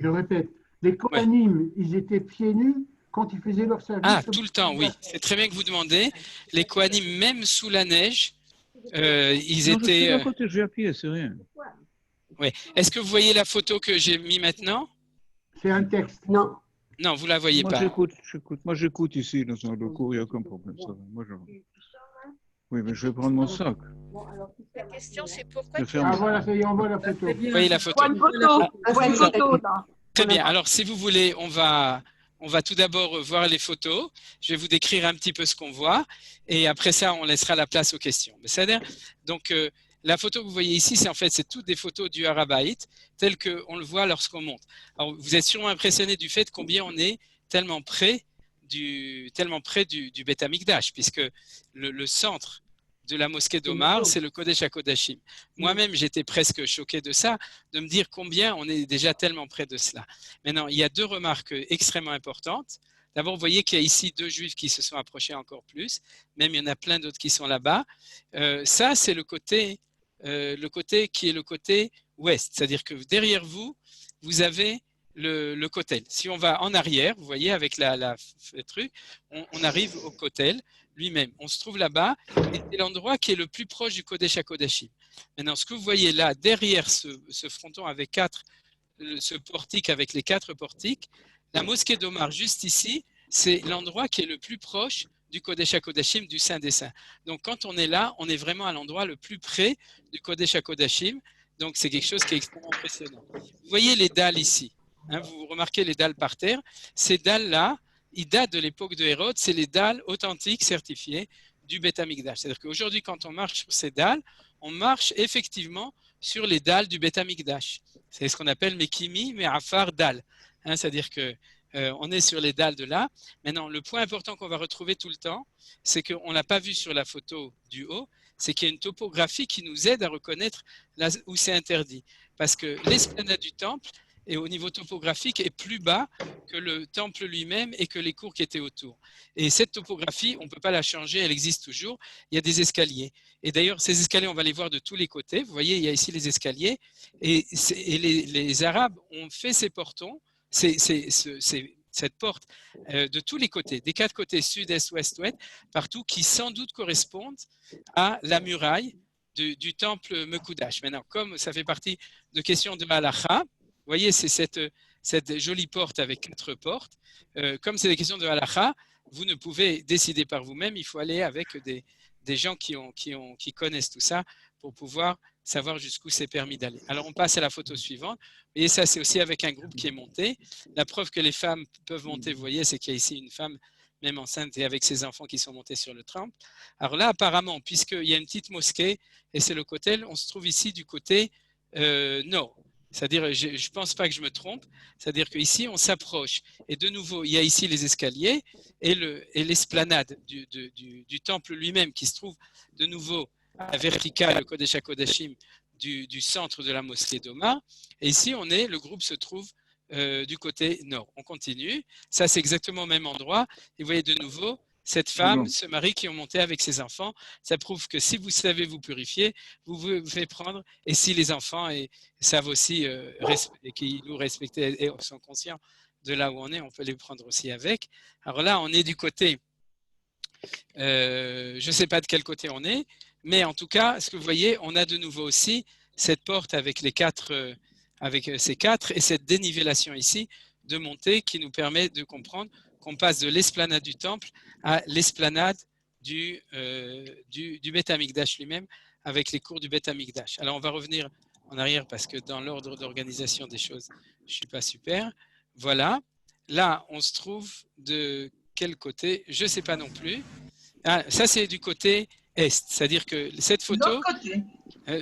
L: Je répète, les Kohanim, ils étaient pieds nus quand ils faisaient leur service.
A: Ah, tout le temps, oui. C'est très bien que vous demandez. Les Kohanim, même sous la neige, ils étaient...
M: Non, je suis à pied, c'est rien.
A: Oui. Est-ce que vous voyez la photo que j'ai mise maintenant?
L: C'est un texte.
K: Non.
A: Non, vous ne la voyez
M: Moi,
A: pas.
M: j'écoute ici dans le cours, il n'y a aucun problème. Ça va. Oui, mais je vais prendre mon sac.
D: La question, c'est pourquoi
M: Je
D: tu
M: ferme.
L: Ah voilà, ça y est, on voit la photo.
A: Vous voyez la photo?
B: Une photo. Une photo, là.
A: Très bien. Alors, si vous voulez, on va tout d'abord voir les photos. Je vais vous décrire un petit peu ce qu'on voit. Et après ça, on laissera la place aux questions. C'est-à-dire, donc, la photo que vous voyez ici, c'est toutes des photos du Har HaBayit, telles qu'on le voit lorsqu'on monte. Alors, vous êtes sûrement impressionné du fait combien on est tellement près du Beth Amikdash, puisque le centre de la mosquée d'Omar, c'est le Kodesh HaKodashim. Moi-même, j'étais presque choqué de ça, de me dire combien on est déjà tellement près de cela. Maintenant, il y a deux remarques extrêmement importantes. D'abord, vous voyez qu'il y a ici 2 juifs qui se sont approchés encore plus. Même, il y en a plein d'autres qui sont là-bas. Ça, c'est le côté qui est le côté ouest. C'est-à-dire que derrière vous, vous avez le kotel. Si on va en arrière, vous voyez, avec la truc, on arrive au kotel lui-même. On se trouve là-bas et c'est l'endroit qui est le plus proche du Kodesh HaKodashim. Maintenant, ce que vous voyez là, derrière ce fronton avec ce portique avec les 4 portiques, la mosquée d'Omar, juste ici, c'est l'endroit qui est le plus proche du Kodesh HaKodashim, du Saint des Saints. Donc, quand on est là, on est vraiment à l'endroit le plus près du Kodesh HaKodashim. Donc, c'est quelque chose qui est extrêmement impressionnant. Vous voyez les dalles ici. Hein, vous remarquez les dalles par terre. Ces dalles-là, ils datent de l'époque de Hérode. C'est les dalles authentiques, certifiées du Beth Amikdash. C'est-à-dire qu'aujourd'hui, quand on marche sur ces dalles, on marche effectivement sur les dalles du Beth Amikdash. C'est ce qu'on appelle Mekimi, Me'afar, dalles. Hein, c'est-à-dire que on est sur les dalles de là. Maintenant, le point important qu'on va retrouver tout le temps, c'est qu'on ne l'a pas vu sur la photo du haut, c'est qu'il y a une topographie qui nous aide à reconnaître là où c'est interdit. Parce que l'esplanade du temple, et au niveau topographique, est plus bas que le temple lui-même et que les cours qui étaient autour. Et cette topographie, on ne peut pas la changer, elle existe toujours. Il y a des escaliers. Et d'ailleurs, ces escaliers, on va les voir de tous les côtés. Vous voyez, il y a ici les escaliers. Et les Arabes ont fait ces portons, cette porte de tous les côtés, des 4 côtés, sud, est, ouest, ouest, partout, qui sans doute correspondent à la muraille du temple Mekoudash. Maintenant, comme ça fait partie de questions de Halakha, vous voyez, c'est cette jolie porte avec 4 portes. Comme c'est des questions de halakha, vous ne pouvez décider par vous-même. Il faut aller avec des gens qui connaissent tout ça pour pouvoir savoir jusqu'où c'est permis d'aller. Alors, on passe à la photo suivante. Et ça, c'est aussi avec un groupe qui est monté. La preuve que les femmes peuvent monter, vous voyez, c'est qu'il y a ici une femme, même enceinte, et avec ses enfants qui sont montés sur le temple. Alors là, apparemment, puisqu'il y a une petite mosquée, et c'est le kotel, on se trouve ici du côté nord. C'est-à-dire, je ne pense pas que je me trompe, c'est-à-dire qu'ici, on s'approche. Et de nouveau, il y a ici les escaliers et l'esplanade du temple lui-même qui se trouve de nouveau à la verticale, le Kodesh HaKodashim, du centre de la mosquée d'Omar. Et ici, le groupe se trouve du côté nord. On continue. Ça, c'est exactement au même endroit. Et vous voyez de nouveau cette femme, ce mari qui ont monté avec ses enfants. Ça prouve que si vous savez vous purifier, vous pouvez prendre. Et si les enfants savent aussi et qu'ils nous respectent et sont conscients de là où on peut les prendre aussi avec. Alors là, on est du côté, je ne sais pas de quel côté on est, mais en tout cas, ce que vous voyez, on a de nouveau aussi cette porte avec avec ces 4 et cette dénivellation ici de montée qui nous permet de comprendre qu'on passe de l'esplanade du temple à l'esplanade du Beth Amikdash lui-même avec les cours du Beth Amikdash. Alors, on va revenir en arrière parce que dans l'ordre d'organisation des choses, je ne suis pas super. Voilà. Là, on se trouve de quel côté? Je ne sais pas non plus. Ah, ça, c'est du côté est. C'est-à-dire que cette photo…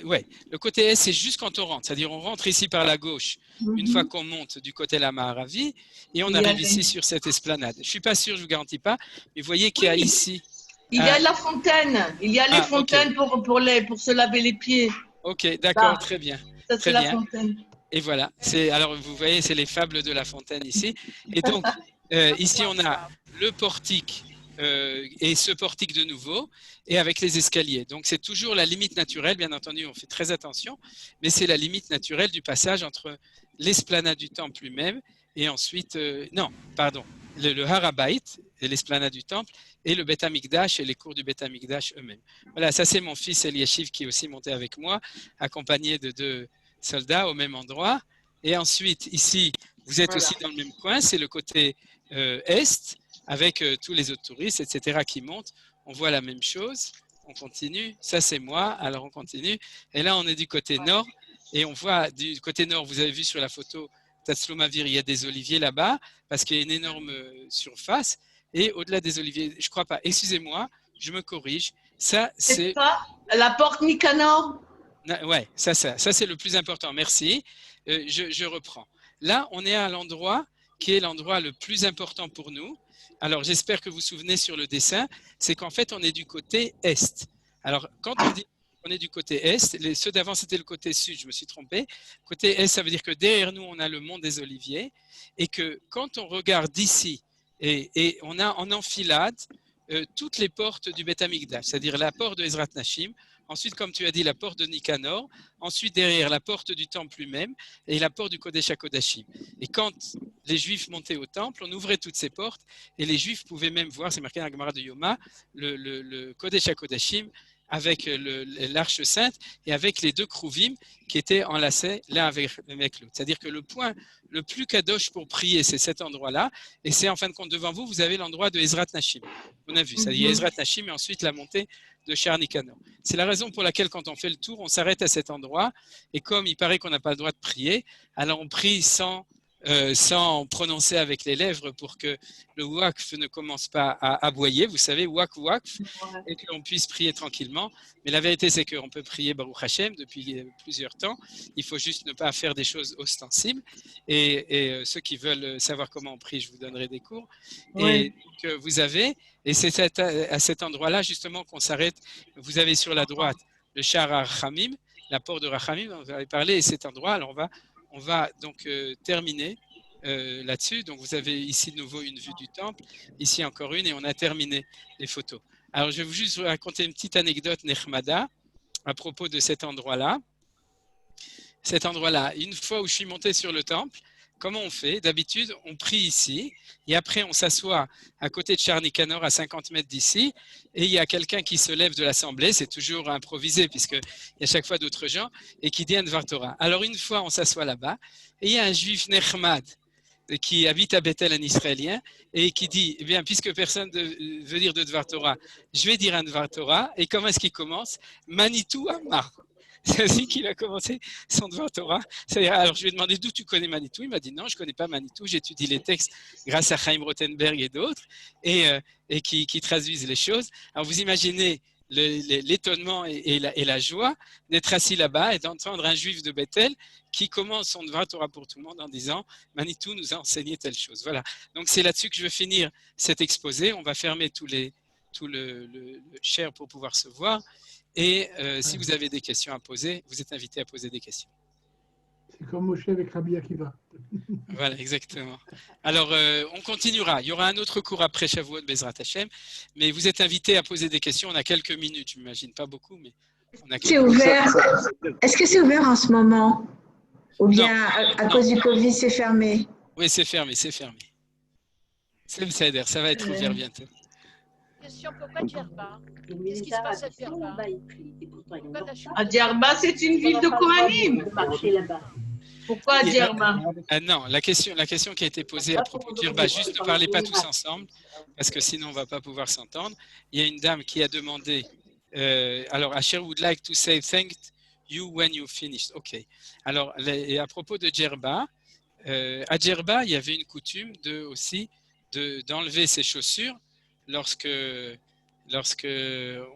A: Ouais, le côté est, c'est juste quand on rentre. C'est-à-dire on rentre ici par la gauche, une fois qu'on monte du côté la Maharavi, et on arrive ici sur cette esplanade. Je ne suis pas sûr, je ne vous garantis pas, mais vous voyez qu'il y a ici…
N: Il y a la fontaine. Il y a les fontaines pour se laver les pieds.
A: Ok, d'accord, très bien.
N: Ça, c'est la fontaine.
A: Et voilà. Alors, vous voyez, c'est les fables de la fontaine ici. Et donc, ici, on a le portique et ce portique de nouveau, et avec les escaliers. Donc, c'est toujours la limite naturelle. Bien entendu, on fait très attention, mais c'est la limite naturelle du passage entre l'esplanade du temple lui-même et ensuite… non, pardon. Le Har HaBayit et l'esplanade du temple et le Beth Amikdash et les cours du Beth Amikdash eux-mêmes. Voilà, ça c'est mon fils Eliashiv qui est aussi monté avec moi, accompagné de 2 soldats au même endroit. Et ensuite, ici, Vous êtes aussi dans le même coin, c'est le côté est, avec tous les autres touristes, etc., qui montent. On voit la même chose. On continue. Ça, c'est moi. Alors, on continue. Et là, on est du côté nord. Et on voit du côté nord, vous avez vu sur la photo Tatsloumavir, il y a des oliviers là-bas, parce qu'il y a une énorme surface. Et au-delà des oliviers, je ne crois pas. Excusez-moi, je me corrige. Ça, c'est
N: la porte Nicanor.
A: Ouais, ça c'est le plus important. Merci. Je reprends. Là, on est à l'endroit qui est l'endroit le plus important pour nous. Alors, j'espère que vous vous souvenez sur le dessin, c'est qu'en fait, on est du côté est. Alors, quand on dit qu'on est du côté est, ceux d'avant, c'était le côté sud, je me suis trompé. Côté est, ça veut dire que derrière nous, on a le mont des Oliviers et que quand on regarde d'ici, et on a en enfilade toutes les portes du Beth Amikdash, c'est-à-dire la porte de Ezrat Nashim, ensuite, comme tu as dit, la porte de Nicanor, ensuite derrière la porte du temple lui-même et la porte du Kodesh HaKodashim. Et quand les Juifs montaient au temple, on ouvrait toutes ces portes et les Juifs pouvaient même voir, c'est marqué dans la Gemara de Yoma, le Kodesh HaKodashim avec l'arche sainte et avec les deux krouvim qui étaient enlacés l'un avec l'autre. C'est-à-dire que le point le plus kadosh pour prier, c'est cet endroit-là. Et c'est en fin de compte, devant vous, vous avez l'endroit de Ezrat Nashim. On a vu, ça. Il y a Ezrat Nashim et ensuite la montée de Shar Nicanor. C'est la raison pour laquelle, quand on fait le tour, on s'arrête à cet endroit. Et comme il paraît qu'on n'a pas le droit de prier, alors on prie sans prononcer avec les lèvres pour que le waqf ne commence pas à aboyer, vous savez, waqf, et qu'on puisse prier tranquillement. Mais la vérité, c'est qu'on peut prier Baruch Hashem depuis plusieurs temps. Il faut juste ne pas faire des choses ostensibles. Et ceux qui veulent savoir comment on prie, je vous donnerai des cours. Oui. Et que vous avez, et c'est à cet endroit-là justement qu'on s'arrête. Vous avez sur la droite le Shar Rachamim, la porte de Rachamim, on va parler, et cet endroit, alors on va donc terminer là-dessus. Donc, vous avez ici de nouveau une vue du temple, ici encore une, et on a terminé les photos. Alors, je vais juste vous raconter une petite anecdote Nechmada à propos de cet endroit-là. Cet endroit-là, une fois où je suis monté sur le temple, comment on fait? D'habitude, on prie ici, et après, on s'assoit à côté de Shar Nicanor, à 50 mètres d'ici, et il y a quelqu'un qui se lève de l'assemblée, c'est toujours improvisé, puisqu'il y a chaque fois d'autres gens, et qui dit un Dvar Torah. Alors, une fois, on s'assoit là-bas, et il y a un juif Nechmad, qui habite à Bethel, un Israélien, et qui dit, eh bien, puisque personne ne veut dire de Dvar Torah, je vais dire un Dvar Torah, et comment est-ce qu'il commence? Manitou Amar. C'est ainsi qu'il a commencé son Dvar Torah. Alors, je lui ai demandé d'où tu connais Manitou. Il m'a dit non, je ne connais pas Manitou. J'étudie les textes grâce à Chaim Rothenberg et d'autres et qui traduisent les choses. Alors, vous imaginez l'étonnement et la joie d'être assis là-bas et d'entendre un juif de Bethel qui commence son Dvar Torah pour tout le monde en disant Manitou nous a enseigné telle chose. Voilà. Donc, c'est là-dessus que je vais finir cet exposé. On va fermer tout le share pour pouvoir se voir. Et si vous avez des questions à poser, vous êtes invité à poser des questions.
L: C'est comme Moshe avec Rabbi Akiva.
A: Voilà, exactement. Alors, on continuera. Il y aura un autre cours après Shavuot Bezrat Hashem, mais vous êtes invité à poser des questions. On a quelques minutes, je m'imagine pas beaucoup, mais on a quelques
B: C'est ouvert. Est-ce que c'est ouvert en ce moment? Ou bien à cause du Covid, c'est fermé?
A: Oui, c'est fermé, c'est fermé. C'est le Seder, ça va être ouvert bientôt.
D: Question, pourquoi Djerba? Qu'est-ce qui se passe à Djerba?
N: À Djerba, c'est une ville de Kohanim. Pourquoi à Djerba?
A: Non, la question qui a été posée à propos de Djerba, juste ne parlez pas tous ensemble, parce que sinon on ne va pas pouvoir s'entendre. Il y a une dame qui a demandé, alors, Asher would like to say thank you when you finished. OK. Alors, à propos de Djerba, à Djerba, il y avait une coutume d'enlever ses chaussures lorsque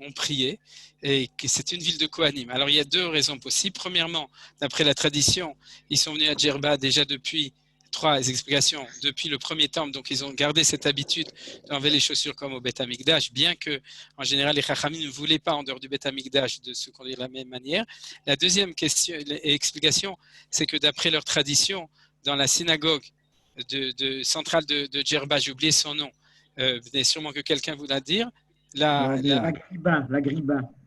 A: on priait, et que c'est une ville de Kohanim. Alors, il y a deux raisons possibles. Premièrement, d'après la tradition, ils sont venus à Djerba déjà depuis, trois explications, depuis le premier temple, donc ils ont gardé cette habitude d'enlever les chaussures comme au Beth Amikdash, bien que, en général, les Chachamim ne voulaient pas, en dehors du Beth Amikdash, de se conduire de la même manière. La deuxième explication, c'est que d'après leur tradition, dans la synagogue centrale de Djerba, j'ai oublié son nom, sûrement que quelqu'un voudra dire, la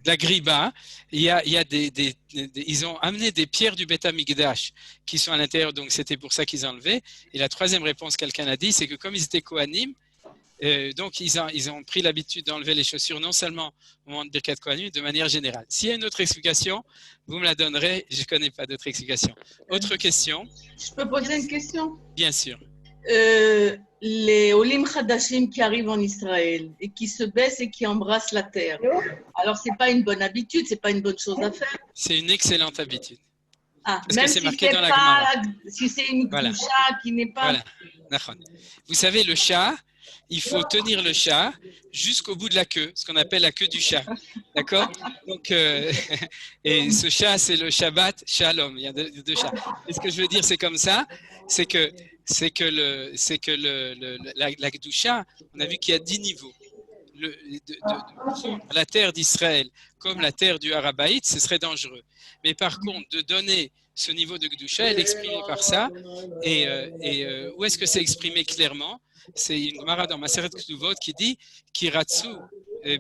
A: Griba, ils ont amené des pierres du Beth Amikdash qui sont à l'intérieur, donc c'était pour ça qu'ils enlevaient. Et la troisième réponse, quelqu'un a dit, c'est que comme ils étaient Kohanim, Donc, ils ont pris l'habitude d'enlever les chaussures non seulement au moment de Birkat Kohanim, de manière générale. S'il y a une autre explication, vous me la donnerez. Je ne connais pas d'autre explication. Autre question?
N: Je peux poser une question?
A: Bien sûr.
N: Les Olim Khadashim qui arrivent en Israël et qui se baissent et qui embrassent la terre. Alors, ce n'est pas une bonne habitude, ce n'est pas une bonne chose à faire.
A: C'est une excellente habitude.
N: Ah,
A: Parce
N: même
A: que c'est
N: si
A: marqué
N: c'est
A: dans la
N: pas,
A: Gemara.
N: si c'est une
A: Voilà.
N: gdoucha qui n'est pas.
A: Voilà. Nachon. Vous savez, le chat, il faut tenir le chat jusqu'au bout de la queue, ce qu'on appelle la queue du chat. D'accord? Donc, et ce chat, c'est le Shabbat Shalom. Il y a deux chats. Et ce que je veux dire, c'est comme ça, c'est que la Gdusha, on a vu qu'il y a 10 niveaux. La terre d'Israël comme la terre du Harabaït, ce serait dangereux. Mais par contre, de donner ce niveau de Gdusha, elle est exprimée par ça. Et où est-ce que c'est exprimé clairement? C'est une Gemara dans Maseret Ketuvot qui dit Kiratsu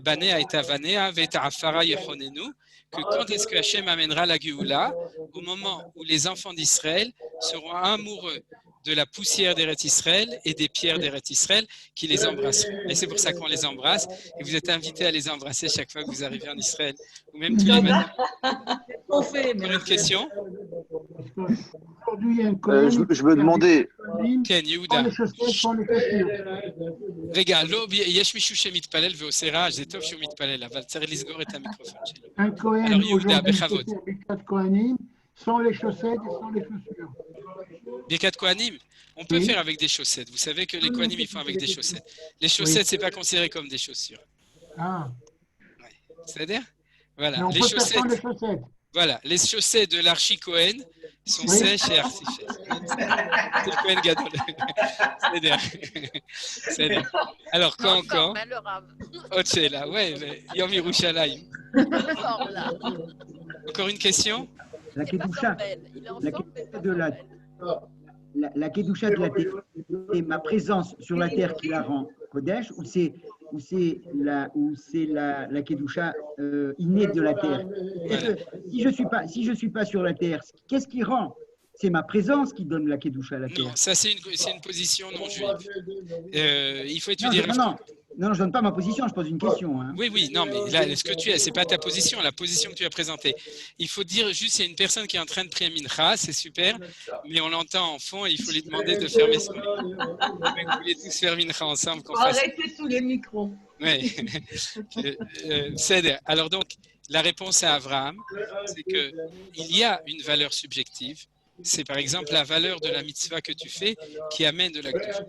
A: banea et avanea veta afara yechonenu, que quand est-ce que Hachem amènera la Géoula? Au moment où les enfants d'Israël seront amoureux de la poussière d'Eretz Israël et des pierres d'Eretz Israël qui les embrasseront. Et c'est pour ça qu'on les embrasse. Et vous êtes invités à les embrasser chaque fois que vous arrivez en Israël, ou même tous les matins. Encore une question?
L: Aujourd'hui, il y a un
I: je me demandais.
A: Ken, Yehuda.
L: les chaussettes, sans les chaussures.
A: רגע, לא, יש מישהו שמתפלל ועושה רעש, זה טוב שהוא מתפלל, אבל צריך לסגור את המיקרופון שלו.
L: Un Kohen
A: Alors, Yehuda,
L: aujourd'hui
A: בכבוד.
L: peut faire Birkat Kohanim sans les chaussettes et sans les chaussures.
A: Birkat Kohanim, on peut faire avec des chaussettes. Vous savez que les Kohanim, ils font avec des chaussettes. Les chaussettes, c'est pas considéré comme des chaussures.
L: Ah.
A: C'est-à-dire? Voilà.
L: Mais on
A: Les
L: peut faire sans
A: chaussettes.
L: les chaussettes.
A: Voilà, les chaussettes de l'archi Cohen sont sèches et artichées. C'est le Cohen Gadol. C'est-à-dire. Alors, quand Otchela, ouais, mais Yom Yerushalayim. Encore une question?
H: La Kedusha, la Kedusha de la terre, c'est ma présence sur la terre qui la rend Kodesh, ou c'est la Kedusha innée de la terre.
A: Voilà.
H: Si je suis pas sur la terre, qu'est-ce qui rend? C'est ma présence qui donne la Kedusha à la terre.
A: Non, ça c'est une position non juive. Il faut étudier.
H: Non, je donne pas ma position, je pose une question. Hein.
A: Oui, non, mais là, ce que tu as, c'est pas ta position, la position que tu as présentée. Il faut dire juste, il y a une personne qui est en train de prier Mincha, c'est super, mais on l'entend en fond et il faut lui demander de fermer son micro. Vous voulez tous faire Mincha ensemble qu'on fasse.
N: Arrêtez tous les micros.
A: Oui. Alors donc, la réponse à Abraham, c'est qu'il y a une valeur subjective. C'est par exemple la valeur de la mitzvah que tu fais qui amène de la Kedusha.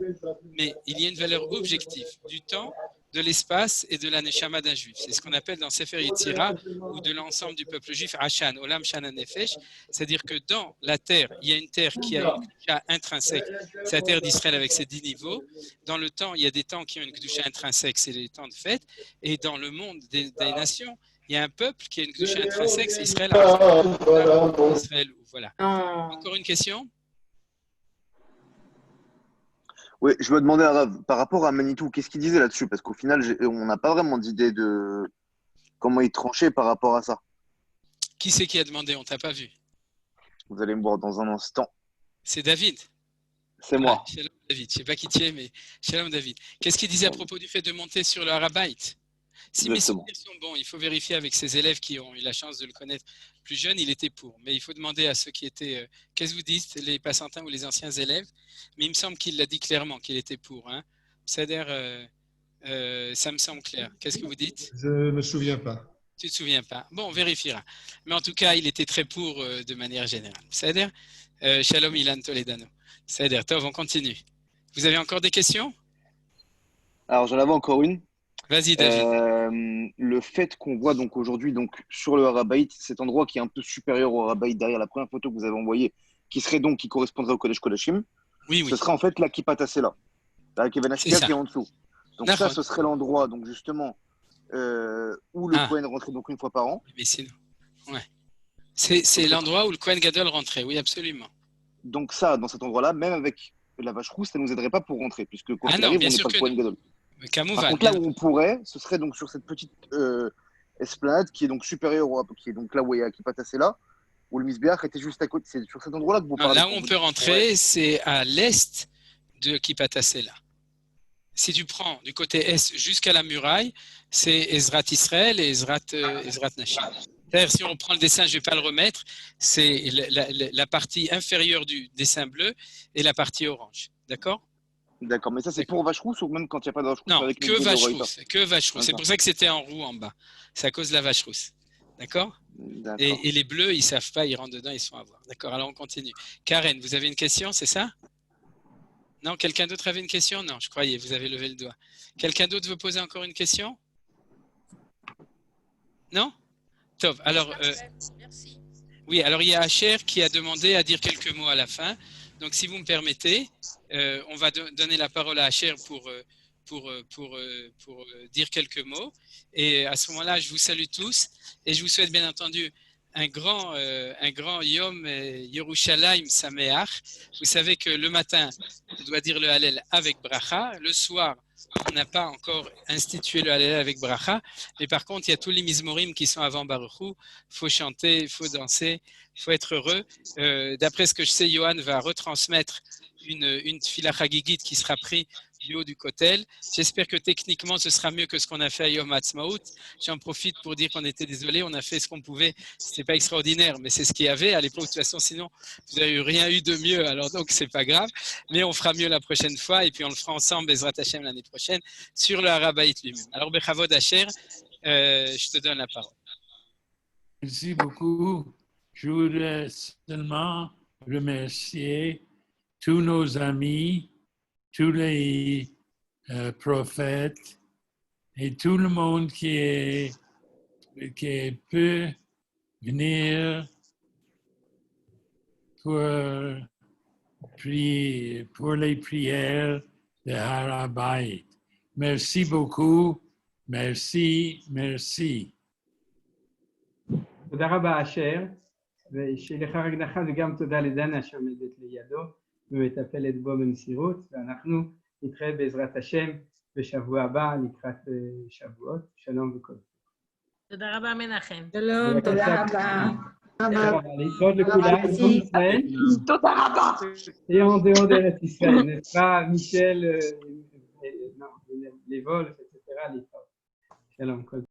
A: Mais il y a une valeur objective du temps, de l'espace et de la neshama d'un juif. C'est ce qu'on appelle dans Sefer Yetzira ou de l'ensemble du peuple juif, Hashan, Olam Shana Nefesh. C'est-à-dire que dans la terre, il y a une terre qui a une Kedusha intrinsèque. C'est la terre d'Israël avec ses 10 niveaux. Dans le temps, il y a des temps qui ont une Kedusha intrinsèque, c'est les temps de fête. Et dans le monde des nations, il y a un peuple qui a une Kedusha intrinsèque, c'est Israël. Voilà. Encore une question?
I: Oui, je me demandais, par rapport à Manitou, qu'est-ce qu'il disait là-dessus? Parce qu'au final, on n'a pas vraiment d'idée de comment il tranchait par rapport à ça.
A: Qui c'est qui a demandé? On t'a pas vu.
I: Vous allez me voir dans un instant.
A: C'est David.
I: C'est moi.
A: Shalom David. Je ne sais pas qui tu es, mais Shalom David. Qu'est-ce qu'il disait à propos du fait de monter sur le Harabaït? Si mes souvenirs sont bons, il faut vérifier avec ses élèves qui ont eu la chance de le connaître plus jeune, il était pour. Mais il faut demander à ceux qui étaient, qu'est-ce que vous dites, les passantins ou les anciens élèves? Mais il me semble qu'il l'a dit clairement, qu'il était pour. Hein. C'est-à-dire, ça me semble clair. Qu'est-ce que vous dites?
O: Je ne me souviens pas.
A: Tu ne te souviens pas? Bon, on vérifiera. Mais en tout cas, il était très pour de manière générale. C'est-à-dire, Shalom Ilan Toledano. C'est-à-dire, Tov, on continue. Vous avez encore des questions?
I: Alors, j'en avais encore une.
A: Vas-y, David.
I: Le fait qu'on voit donc aujourd'hui donc sur le Harabaït, cet endroit qui est un peu supérieur au Harabaït derrière la première photo que vous avez envoyée, qui correspondrait au Kodesh Kodashim, ce serait en fait la Kippat Hasela, la Keven Hashkia qui est en dessous. Donc ça, ce serait l'endroit donc justement où le Kohen rentrait donc une fois par an.
A: Mais sinon, ouais. C'est l'endroit où le Kohen Gadol rentrait, oui, absolument.
I: Donc ça, dans cet endroit-là, même avec la vache rousse, ça ne nous aiderait pas pour rentrer, puisque quand il arrive, on n'est pas le Kohen Gadol. Par contre, là où on pourrait, ce serait donc sur cette petite esplanade qui est donc supérieure, qui est donc là où il y a Kippat Hasela, où le Misbéach était juste à côté. C'est sur cet endroit-là que vous parlez.
A: Là où on peut rentrer, c'est à l'est de Kippat Hasela. si tu prends du côté est jusqu'à la muraille, c'est Ezrat Israël et Ezrat Nashim. C'est-à-dire, si on prend le dessin, je ne vais pas le remettre, c'est la partie inférieure du dessin bleu et la partie orange. D'accord?
I: D'accord, mais ça c'est pour vache rousse ou même quand il n'y a pas de vache rousse?
A: Non,
I: avec
A: que vache rousse. Que vache rousse. C'est pour ça que c'était en roue en bas. C'est à cause de la vache rousse. D'accord? Et les bleus, ils ne savent pas, ils rentrent dedans, ils sont à voir. D'accord, alors on continue. Karen, vous avez une question, c'est ça? Non, quelqu'un d'autre avait une question? Non, je croyais, vous avez levé le doigt. Quelqu'un d'autre veut poser encore une question? Non? Top. Alors,
D: Merci.
A: oui, alors il y a Asher qui a demandé à dire quelques mots à la fin. Donc, si vous me permettez, on va donner la parole à Asher pour dire quelques mots. Et à ce moment-là, je vous salue tous et je vous souhaite bien entendu un grand Yom Yerushalayim Sameach. Vous savez que le matin, on doit dire le Hallel avec Bracha. Le soir, on n'a pas encore institué le Hallel avec Bracha. Mais par contre, il y a tous les Mizmorim qui sont avant Baruch Hu. Il faut chanter, il faut danser, il faut être heureux. D'après ce que je sais, Johan va retransmettre une tefila chagigit qui sera prise du haut du kotel. J'espère que techniquement, ce sera mieux que ce qu'on a fait à Yom Ha'atzmaut. J'en profite pour dire qu'on était désolé, on a fait ce qu'on pouvait. Ce n'était pas extraordinaire, mais c'est ce qu'il y avait à l'époque. De toute façon, sinon, vous n'avez rien eu de mieux, alors donc c'est pas grave. Mais on fera mieux la prochaine fois et puis on le fera ensemble, Bezrat Hashem, l'année prochaine, sur le Harabaït lui-même. Alors, Bechavod Asher, je te donne la parole.
E: Merci beaucoup. Je voudrais seulement remercier tous nos amis, tous les prophètes et tout le monde qui peut venir pour prier, pour les prières de Har HaBayit. Merci beaucoup. Merci, merci.
F: תודה רבה אשר, ושיהיה לך רק נחת וגם תודה לדנה שעומדת לידו ומטפלת בו במסירות, ואנחנו נתראה בעזרת השם בשבוע הבא לקראת שבועות. שלום וכל טוב.
D: תודה רבה מנחם.
B: שלום, תודה רבה.
F: להתראות לכולם, בכל ישראל.
B: תודה רבה.
F: Et en dehors d'Eretz Israël, n'est-ce pas, Michel, non, les vols, etc. להתראות. שלום, כל